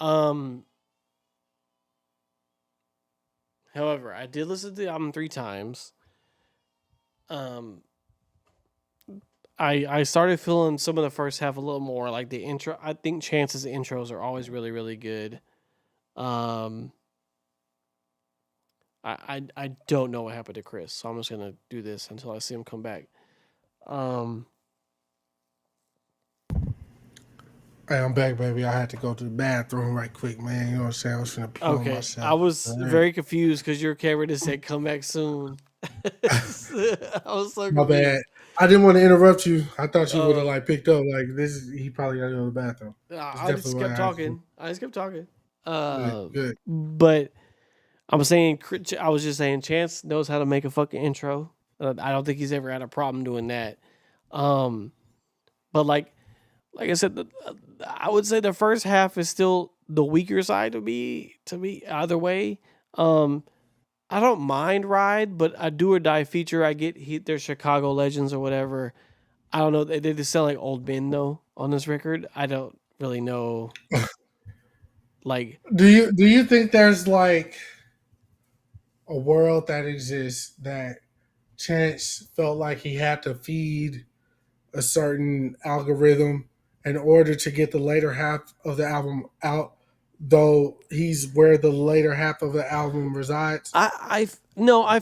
However, I did listen to the album 3 times. I started feeling some of the first half a little more like the intro. I think Chance's intros are always really, really good. Um, I don't know what happened to Chris, so I'm just gonna do this until I see him come back. Hey, I'm back, baby. I had to go to the bathroom right quick, man. You know what I'm saying? I was finna pee on Okay, myself. I was All right. very confused because your camera just said "come back soon." I was so My confused. bad. I didn't want to interrupt you. I thought you would have Oh. like picked up like this. He probably got to go to the bathroom. I just definitely what kept happened. talking. I just kept talking. Good. But I'm saying, I was just saying, Chance knows how to make a fucking intro. I don't think he's ever had a problem doing that. But like I said, I would say the first half is still the weaker side to me either way. I don't mind Ride, but a Do or Die feature, I get they're Chicago legends or whatever. I don't know. They just sound like old men though on this record. I don't really know. Like, Do you think there's like a world that exists that Chance felt like he had to feed a certain algorithm in order to get the later half of the album out, though he's where the later half of the album resides? I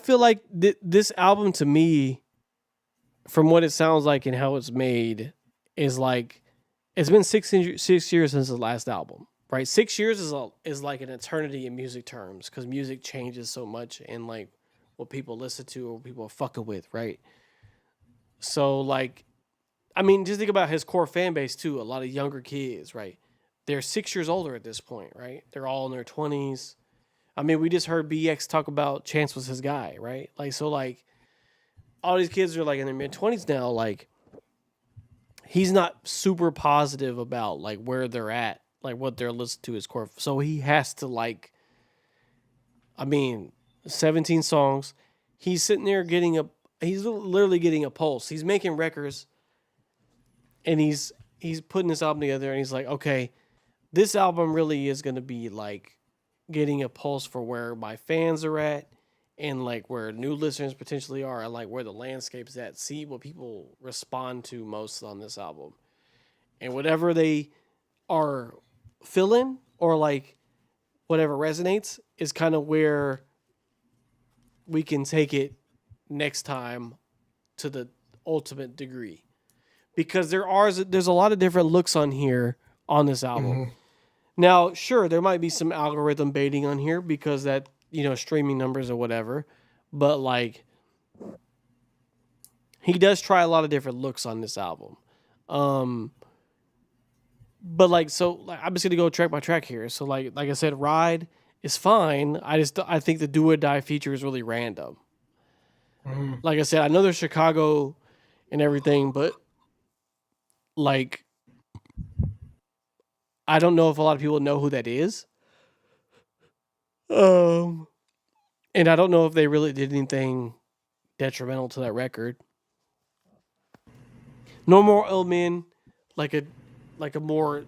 feel like this album to me, from what it sounds like and how it's made, is like it's been 6 years since the last album, right? 6 years is like an eternity in music terms because music changes so much and like what people listen to or what people are fucking with, right? So like, I mean, just think about his core fan base too. A lot of younger kids, right? They're 6 years older at this point, right? They're all in their 20s. I mean, we just heard BX talk about Chance was his guy, right? Like, so like all these kids are like in their mid 20s now. Like, he's not super positive about like where they're at, like what they're listening to his core. So he has to like, I mean, 17 songs. He's sitting there he's literally getting a pulse. He's making records and he's putting this album together and he's like, okay, this album really is going to be like getting a pulse for where my fans are at and like where new listeners potentially are and like where the landscape's at. See what people respond to most on this album. And whatever they are feeling or like whatever resonates is kind of where we can take it next time to the ultimate degree. Because there's a lot of different looks on here on this album. Mm-hmm. Now, sure, there might be some algorithm baiting on here because that, streaming numbers or whatever. But like, he does try a lot of different looks on this album. But like, so like, I'm just gonna go track by track here. So like I said, Ride is fine. I think the Do or Die feature is really random. Mm-hmm. Like I said, I know there's Chicago and everything, but like, I don't know if a lot of people know who that is. And I don't know if they really did anything detrimental to that record. No More Ill Men, like a more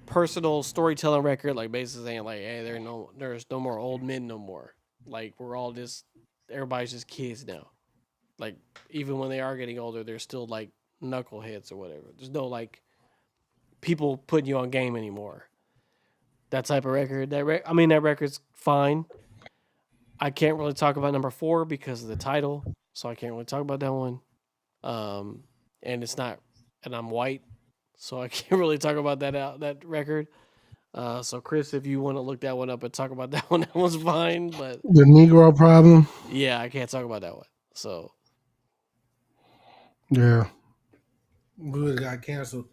personal storytelling record, like basically saying like, hey, there's no more old men no more. Like everybody's just kids now. Like even when they are getting older, they're still like knuckleheads or whatever. There's no like people putting you on game anymore. That type of record. That record's fine. I can't really talk about number 4 because of the title, so I can't really talk about that one. And I'm white, so I can't really talk about that record. So Chris, if you want to look that one up and talk about that one, that one's fine. But The Negro Problem. Yeah, I can't talk about that one. So yeah, we would have got canceled.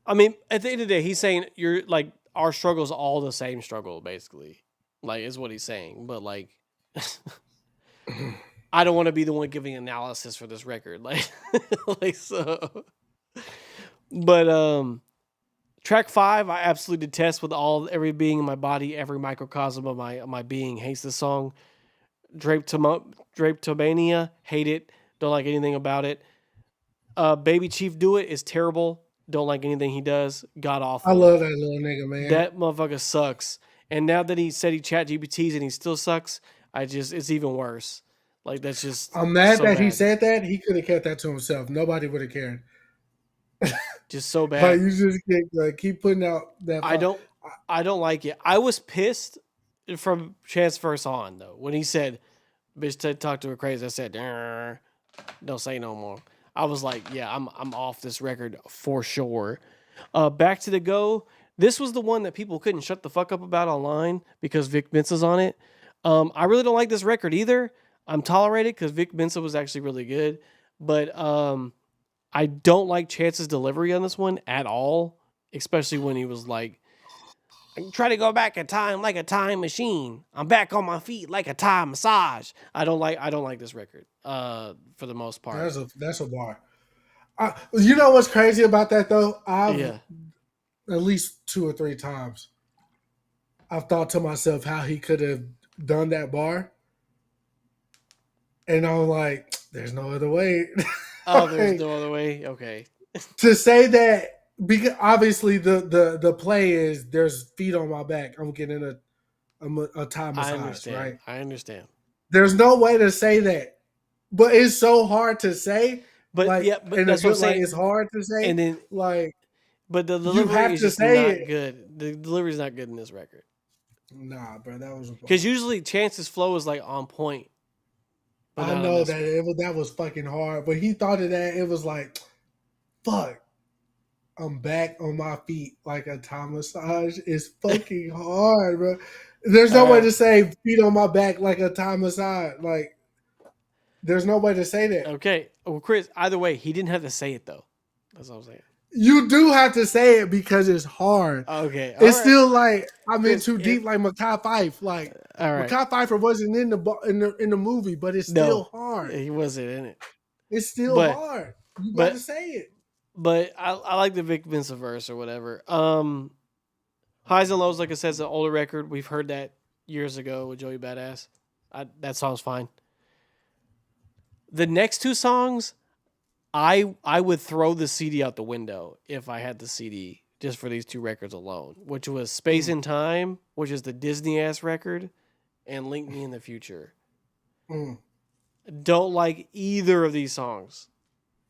I mean, at the end of the day, he's saying you're like our struggle's all the same struggle, basically. Like is what he's saying. But like I don't want to be the one giving analysis for this record. Like so. But track 5, I absolutely detest with every being in my body, every microcosm of my being hates this song. Drapetomania, hate it. Don't like anything about it. Baby Chief Do It is terrible. Don't like anything he does. God awful. I love that little nigga, man. That motherfucker sucks. And now that he said he chat GPTs and he still sucks, it's even worse. Like that's just. I'm mad so that he bad. said that. He could have kept that to himself. Nobody would have cared. Just so bad. Like you just keep putting out that. I don't like it. I was pissed from Chance first on though when he said, "Bitch, talk to her crazy." I said, "Don't say no more." I was like, "Yeah, I'm off this record for sure." Back to the Go. This was the one that people couldn't shut the fuck up about online because Vic Mensa's on it. I really don't like this record either. I'm tolerated because Vic Mensa was actually really good, but I don't like Chance's delivery on this one at all, especially when he was like, "Try to go back in time like a time machine. I'm back on my feet like a time massage." I don't like this record. For the most part. That's a bar. You know what's crazy about that though? Yeah. At least 2 or 3 times I've thought to myself how he could have done that bar, and I'm like, there's no other way. Oh, there's no other way. Okay. To say that, because obviously the play is there's feet on my back. I'm getting a time I massage, understand. right? I understand. There's no way to say that, but it's so hard to say. But like, yeah, but and that's what I'm saying. Like, it's hard to say, And then, like, but the you delivery have is to just say not it. good. The delivery is not good in this record Nah, bro, that was because usually Chance's flow is like on point. but I not on know this that that was fucking hard, but he thought of that. It was like, fuck, I'm back on my feet like a time massage. It's fucking hard, bro. There's no way to say feet on my back like a time massage. Like, there's no way to say that. Okay. Well, Chris, either way, he didn't have to say it though. That's what I'm saying. You do have to say it because it's hard. Okay. It's still like I'm in Chris, too deep, like Mekhi Phife. Like, all right. Mekhi Phifer wasn't in the movie, but it's still hard. He wasn't in it. It's still hard. You got to say it. But I like the Vic Mensa verse or whatever. Highs and Lows, like I said, is an older record. We've heard that years ago with Joey Badass. That song's fine. The next 2 songs, I would throw the CD out the window if I had the CD just for these 2 records alone, which was Space and Time, which is the Disney ass record, and Link Me in the Future. Don't like either of these songs,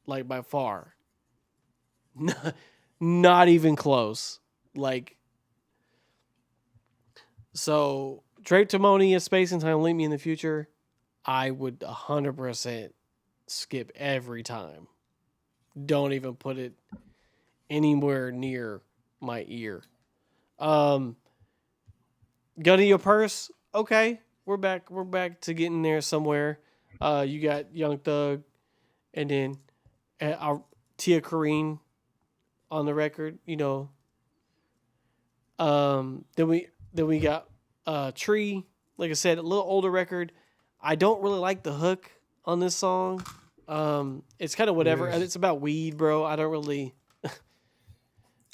like by far. Not even close. Like, so Drake Timoni, Space and Time, Link Me in the Future, I would 100% skip every time. Don't even put it anywhere near my ear. Gun in Your Purse, okay. We're back to getting there somewhere. You got Young Thug and then Tia Kareen on the record, you know. Then we got Tree, like I said, a little older record. I don't really like the hook on this song. It's kind of whatever. Yes. It's about weed, bro. I don't really.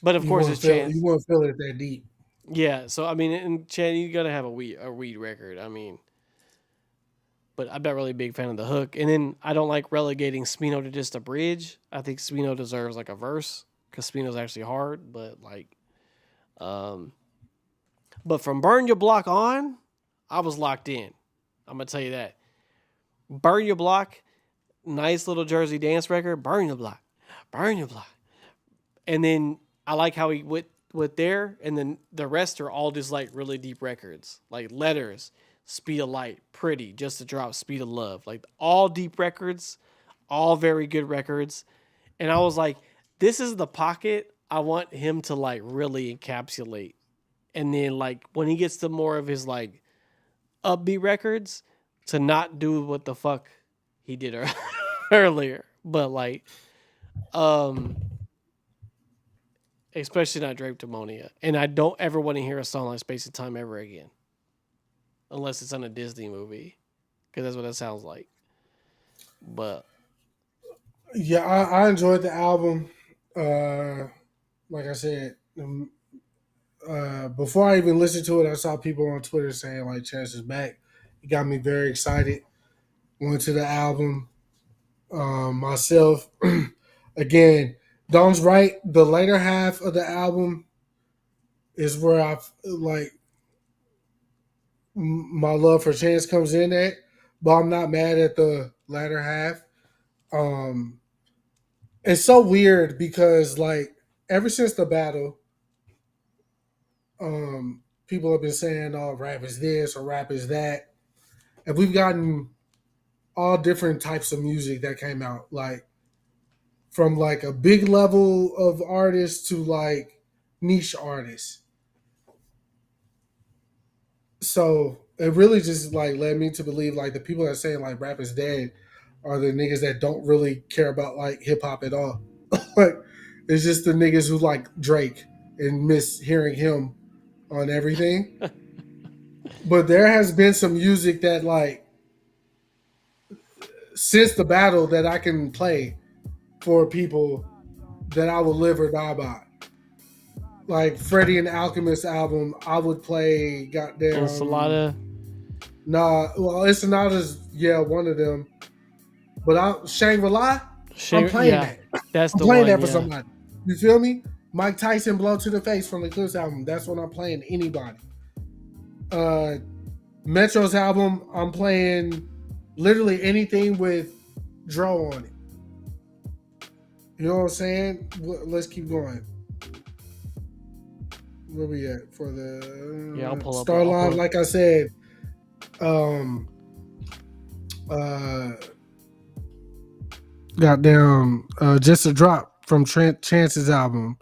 But of course, it's Chance. You won't feel it that deep. Yeah. So I mean, and Chance, you gotta have a weed record. I mean, but I'm not really a big fan of the hook. And then I don't like relegating Smino to just a bridge. I think Smino deserves like a verse because Smino's actually hard. But like, but from Burn Your Block on, I was locked in. I'm gonna tell you that. Burn Your Block, nice little Jersey dance record. Burn Your Block, Burn Your Block. And then I like how he went there, and then the rest are all just like really deep records, like Letters, Speed of Light, Pretty, Just to Drop, Speed of Love, like all deep records, all very good records. And I was like, this is the pocket I want him to like really encapsulate. And then like when he gets to more of his like upbeat records, to not do what the fuck he did earlier, but like, especially not Drake Timoni. And I don't ever want to hear a song like Space and Time ever again, unless it's on a Disney movie, because that's what that sounds like. But yeah, I enjoyed the album. Like I said, before I even listened to it, I saw people on Twitter saying like Chance is back. It got me very excited. Went to the album myself. Again, Don's right. The later half of the album is where I like my love for Chance comes in at, but I'm not mad at the latter half. It's so weird because like ever since the battle, people have been saying, "Oh, rap is this or rap is that," and we've gotten all different types of music that came out, like from like a big level of artists to like niche artists. So it really just like led me to believe like the people that are saying like rap is dead are the niggas that don't really care about like hip hop at all. Like it's just the niggas who like Drake and miss hearing him on everything. But there has been some music that like since the battle that I can play for people that I will live or die by. Like Freddie and Alchemist album, I would play goddamn Enchilada. Nah, well, Ensenada's one of them. But Shangri-La, I'm playing that. That's I'm the playing one, that for somebody. You feel me? Mike Tyson, Blow to the Face from the Clips album. That's what I'm playing. Anybody. Metro's album, I'm playing literally anything with Dro on it. You know what I'm saying? Let's keep going. Where we at for the I'll pull up. Starline? Like I said, goddamn, Just a Drop from Chance's album.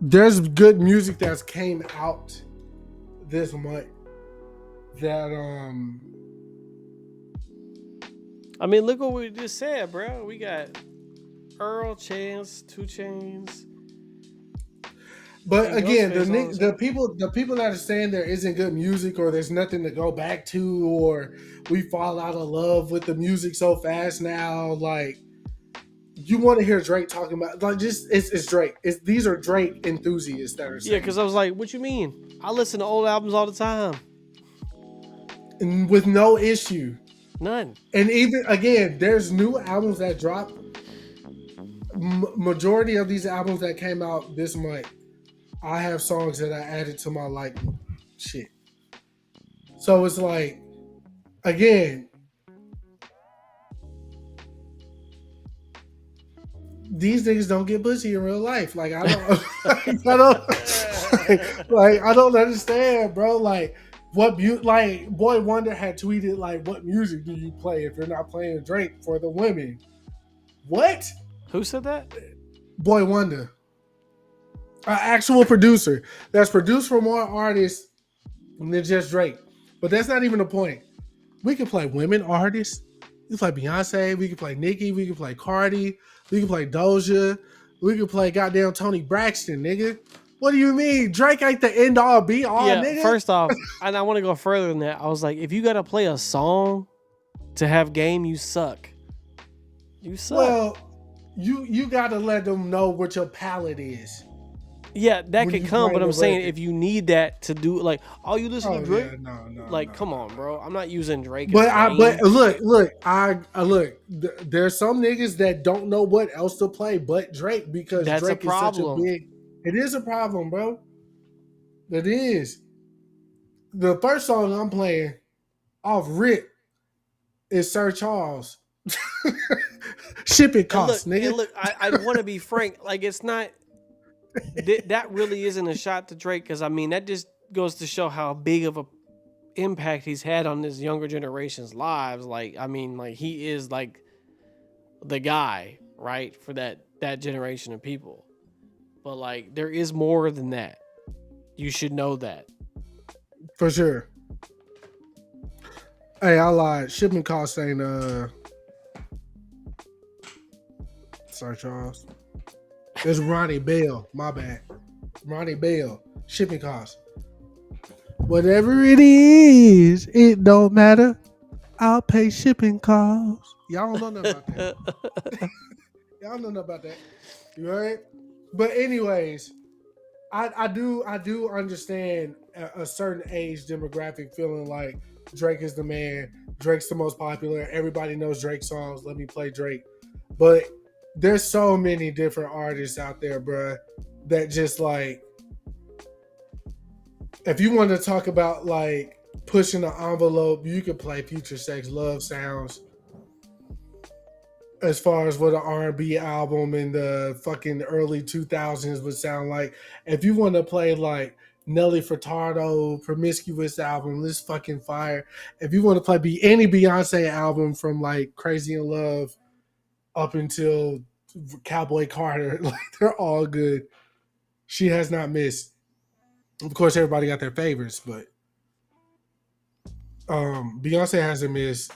There's good music that's came out this month that I mean, look what we just said, bro. We got Earl, Chance, 2 Chainz. But again, the people that are saying there isn't good music or there's nothing to go back to or we fall out of love with the music so fast now, like you want to hear Drake talking about like just it's Drake. These are Drake enthusiasts that are saying. Yeah, because I was like, what you mean? I listen to old albums all the time. And with no issue. None. And even again, there's new albums that drop. Majority of these albums that came out this month, I have songs that I added to my like shit. So it's like, again, these niggas don't get pussy in real life. Like I don't, I don't understand, bro. Like like Boy Wonder had tweeted like, what music do you play if you're not playing Drake for the women? What? Who said that? Boy Wonder. An actual producer that's produced for more artists than just Drake. But that's not even the point. We can play women artists. We can play Beyonce. We can play Nicki. We can play Cardi. We can play Doja. We can play goddamn Tony Braxton, nigga. What do you mean? Drake ain't the end all be all, nigga? First off, and I want to go further than that. I was like, if you got to play a song to have game, you suck. You suck. Well, you got to let them know what your palette is. Yeah, that could come, but I'm saying if you need that to do like, oh, you listen to Drake? Yeah, no, come on, bro. I'm not using Drake. But look. There's some niggas that don't know what else to play but Drake because that's Drake a problem. is such a big. It is a problem, bro. It is. The first song I'm playing off rip is Sir Charles. Shipping costs, nigga. Look, I want to be frank. Like, it's not. That really isn't a shot to Drake because I mean that just goes to show how big of a impact he's had on this younger generation's lives. Like, I mean, like he is like the guy, right, for that generation of people. But like, there is more than that. You should know that for sure. Hey, I lied. Shipping costs ain't Sir Charles. It's Ronnie Bell. My bad. Ronnie Bell. Shipping costs. Whatever it is, it don't matter. I'll pay shipping costs. Y'all don't know nothing about that. Y'all don't know nothing about that. You heard? But anyways, I do understand a certain age demographic feeling like Drake is the man. Drake's the most popular. Everybody knows Drake songs. Let me play Drake. But there's so many different artists out there, bruh, that just like, if you want to talk about like pushing the envelope, you could play Future Sex Love Sounds. as far as what an R&B album in the fucking early 2000s would sound like. If you want to play like Nelly Furtado Promiscuous album, this fucking fire. If you want to play any Beyonce album from like Crazy in Love up until Cowboy Carter, like they're all good. She has not missed. Of course, everybody got their favorites, but Beyonce hasn't missed.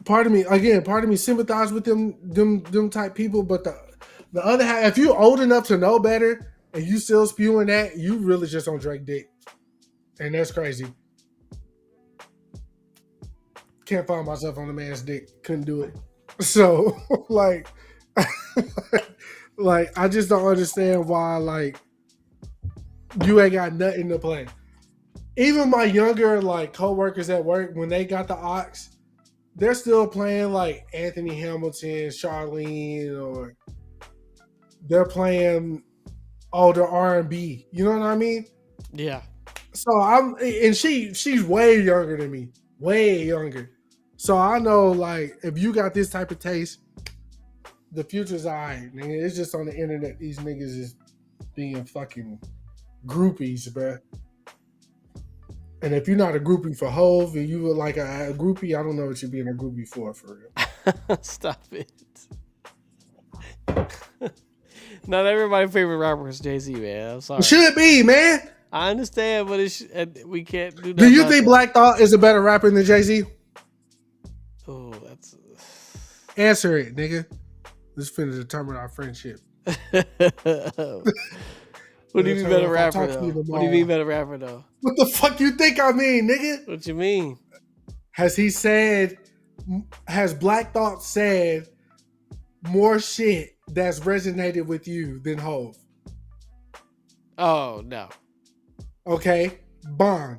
Part of me sympathize with them type people, but the other half, if you're old enough to know better and you still spewing that, you really just on Drake dick, and that's crazy. Can't find myself on the man's dick. Couldn't do it. So like, like I just don't understand why like you ain't got nothing to play. Even my younger like coworkers at work, when they got the aux, they're still playing like Anthony Hamilton, Charlene, or they're playing older R&B. You know what I mean? Yeah. So she's way younger than me, way younger. So I know like if you got this type of taste, the future's alright, nigga. It's just on the internet. These niggas is being fucking groupies, bruh. And if you're not a groupie for Hove and you were like a groupie, I don't know what you're being a groupie for real. Stop it. Not everybody's favorite rapper is Jay-Z, man. I'm sorry. It should be, man. I understand, but we can't do that. Do you think Black Thought is a better rapper than Jay-Z? Oh, that's... Answer it, nigga. This finna determine our friendship. What do you mean better rapper, though? What do you mean better rapper, though? What the fuck you think I mean, nigga? What you mean? Has Black Thought said more shit that's resonated with you than Hove? Oh, no. Okay. Bond.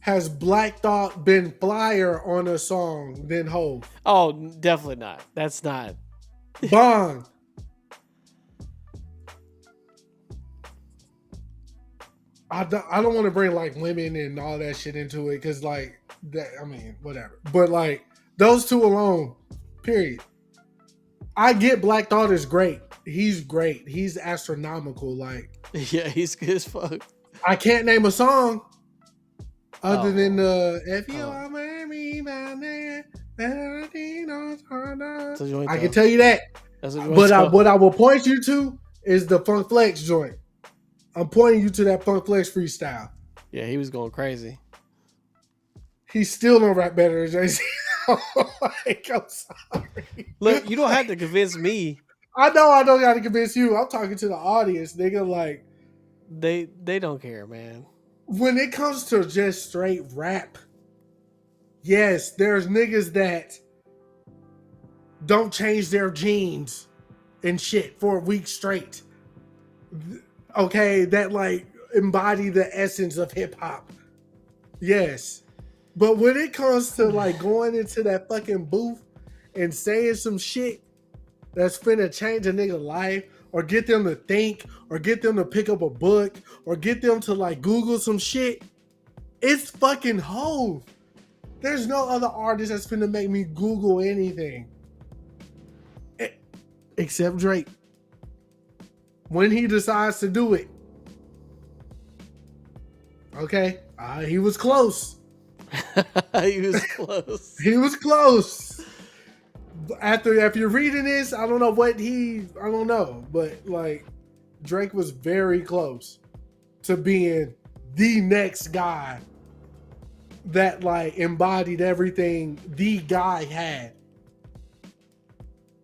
Has Black Thought been flyer on a song than Hove? Oh, definitely not. That's not. Bond. I don't want to bring like women and all that shit into it because like that, I mean, whatever. But like those two alone, period. I get Black Thought is great. He's great. He's astronomical. Like, yeah, he's good as fuck. I can't name a song other than the if you are me down there. I can tell you that. But what I will point you to is the Funk Flex joint. I'm pointing you to that Funk Flex freestyle. Yeah, he was going crazy. He still don't rap better than Jay-Z. Like, I'm sorry. Look, you don't have to convince me. I know I don't got to convince you. I'm talking to the audience, nigga. Like, they don't care, man. When it comes to just straight rap, yes, there's niggas that don't change their jeans and shit for a week straight. Okay, that like embody the essence of hip hop. Yes. But when it comes to like going into that fucking booth and saying some shit that's finna change a nigga life or get them to think or get them to pick up a book or get them to like Google some shit, it's fucking Hove. There's no other artist that's finna make me Google anything. Except Drake. When he decides to do it. Okay, he was close. He was close. He was close. If you're reading this, I don't know, but like Drake was very close to being the next guy that like embodied everything the guy had.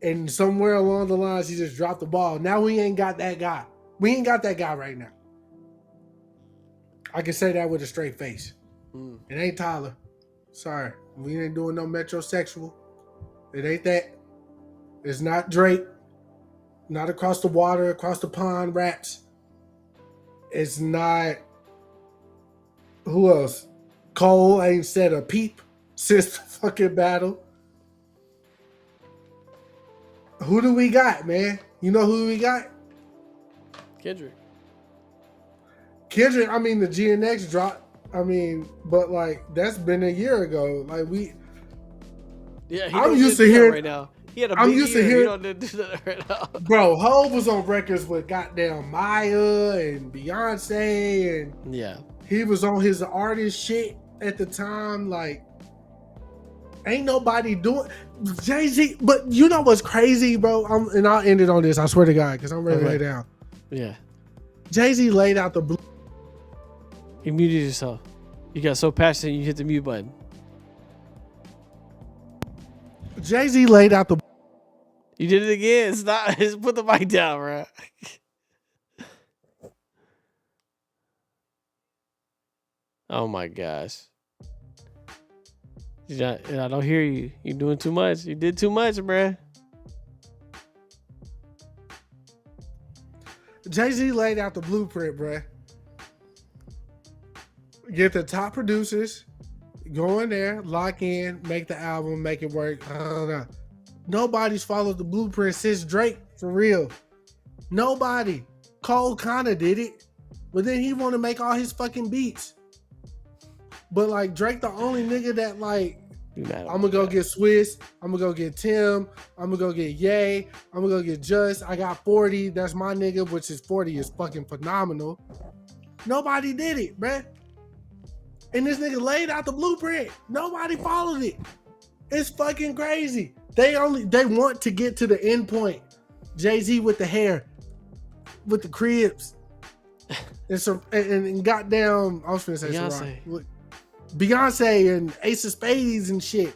And somewhere along the lines, he just dropped the ball. Now we ain't got that guy. We ain't got that guy right now. I can say that with a straight face. It ain't Tyler. Sorry. We ain't doing no metrosexual. It ain't that. It's not Drake. Not across the water, across the pond raps. It's not... Who else? Cole ain't said a peep since the fucking battle. Who do we got, man? You know who we got? Kendrick. I mean, the GNX drop. I mean, but like that's been a year ago. Like Yeah, I'm used to hearing right now. He had a I'm big used to year. He hearing- don't do that right now. bro, Hov was on records with goddamn Maya and Beyonce, and Yeah. he was on his artist shit at the time. Like, ain't nobody doing Jay-Z. But you know what's crazy, bro? And I'll end it on this. I swear to God, because I'm ready to Okay. lay down. Yeah. Jay-Z laid out the blue. You muted yourself. You got so passionate you hit the mute button. Jay-Z laid out the. You did it again. Stop. Just put the mic down, bro. Oh my gosh. I don't hear you. You're doing too much. You did too much, bruh. Jay-Z laid out the blueprint, bruh. Get the top producers, go in there, lock in, make the album, make it work. Nobody's followed the blueprint since Drake, for real. Nobody. Cole kinda did it, but then he want to make all his fucking beats. But like Drake, the only nigga that like, You mad? I'm gonna go get Swiss, I'm gonna go get Tim, I'm gonna go get Ye, I'm gonna go get Just. I got 40, that's my nigga, which is 40 is fucking phenomenal. Nobody did it, bruh. And this nigga laid out the blueprint. Nobody followed it. It's fucking crazy. They want to get to the end point. Jay-Z with the hair, with the cribs, and goddamn, I was finna say Beyonce. Beyonce and Ace of Spades and shit.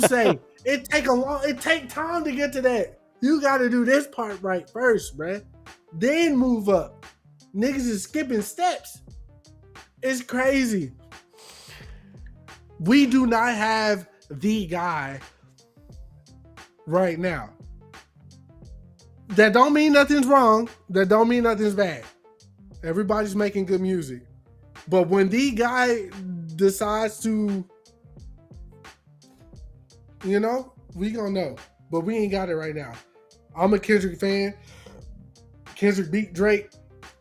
Say it take time to get to that. You got to do this part right first, bruh. Then move up. Niggas is skipping steps. It's crazy. We do not have the guy right now. That don't mean nothing's wrong. That don't mean nothing's bad. Everybody's making good music. But when the guy decides to, we gonna know. But we ain't got it right now. I'm a Kendrick fan. Kendrick beat Drake,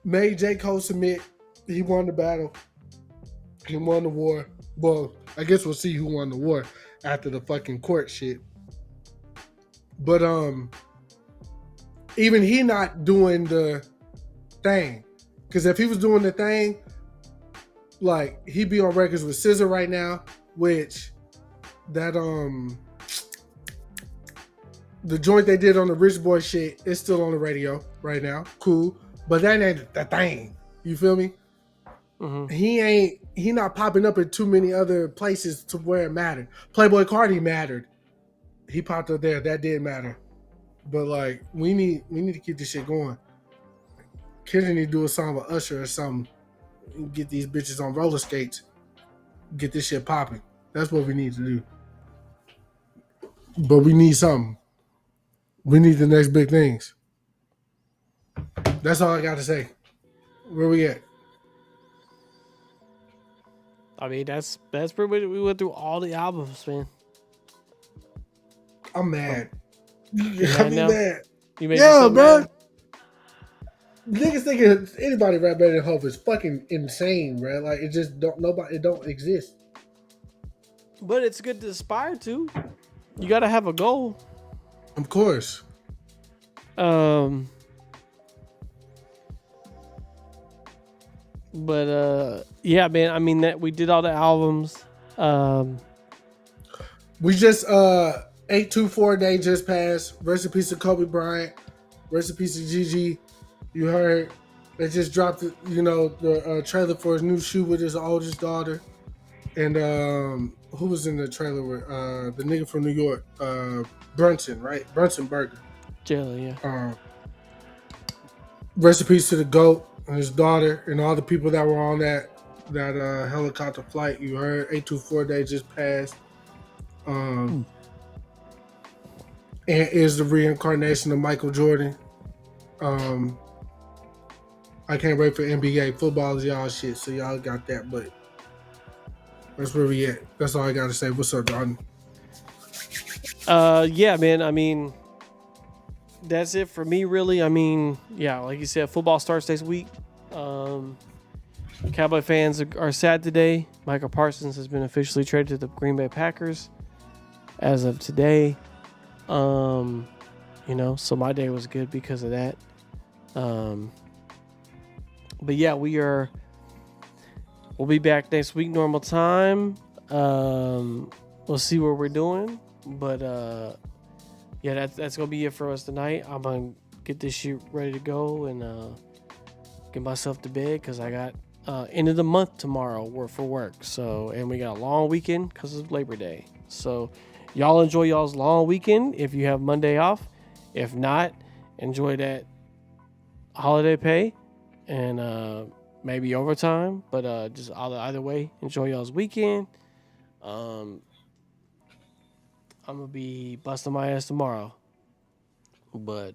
made J. Cole submit. He won the battle. He won the war. Well, I guess we'll see who won the war after the fucking court shit. But even he not doing the thing. Because if he was doing the thing, like he'd be on records with SZA right now, which that the joint they did on the Rich Boy shit is still on the radio right now. Cool. But that ain't the thing. You feel me? Mm-hmm. He not popping up in too many other places to where it mattered. Playboy Cardi mattered. He popped up there. That did matter. But like we need to keep this shit going. Kendrick need to do a song with Usher or something. Get these bitches on roller skates. Get this shit popping. That's what we need to do. But we need something. We need the next big things. That's all I got to say. Where we at? I mean, that's pretty much. We went through all the albums, man. I'm mad. You I mad be now? mad. You made Yeah, yourself bro. mad? Niggas thinking anybody rap better than Hope is fucking insane, bro. Like it just it don't exist. But it's good to aspire to. You got to have a goal. Of course. But yeah, man. I mean that we did all the albums. We just 824 day just passed. Rest in peace to Kobe Bryant. Rest in peace to Gigi. You heard they just dropped the trailer for his new shoe with his oldest daughter. And who was in the trailer with the nigga from New York, Brunson, right? Brunson Burger. Jelly, yeah. Rest in peace to the GOAT and his daughter and all the people that were on that helicopter flight. You heard 824 day just passed. And is the reincarnation of Michael Jordan. I can't wait for NBA. Football is y'all shit, so y'all got that, but that's where we at. That's all I gotta say. What's up, Jordan? Yeah, man. I mean, that's it for me, really. I mean, yeah, like you said, football starts next week. Cowboy fans are sad today. Michael Parsons has been officially traded to the Green Bay Packers as of today. So my day was good because of that. But yeah, we'll be back next week, normal time. We'll see what we're doing, but yeah, that's gonna be it for us tonight. I'm gonna get this shit ready to go and get myself to bed because I got end of the month tomorrow for work. So, and we got a long weekend because of Labor Day. So y'all enjoy y'all's long weekend if you have Monday off. If not, enjoy that holiday pay and maybe overtime. But just either way, enjoy y'all's weekend. I'm gonna be busting my ass tomorrow. But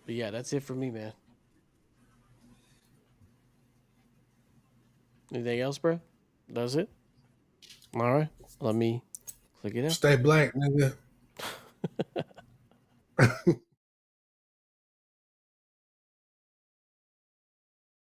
yeah, that's it for me, man. Anything else, bro? That's it? All right. Let me click it out. Stay black, nigga.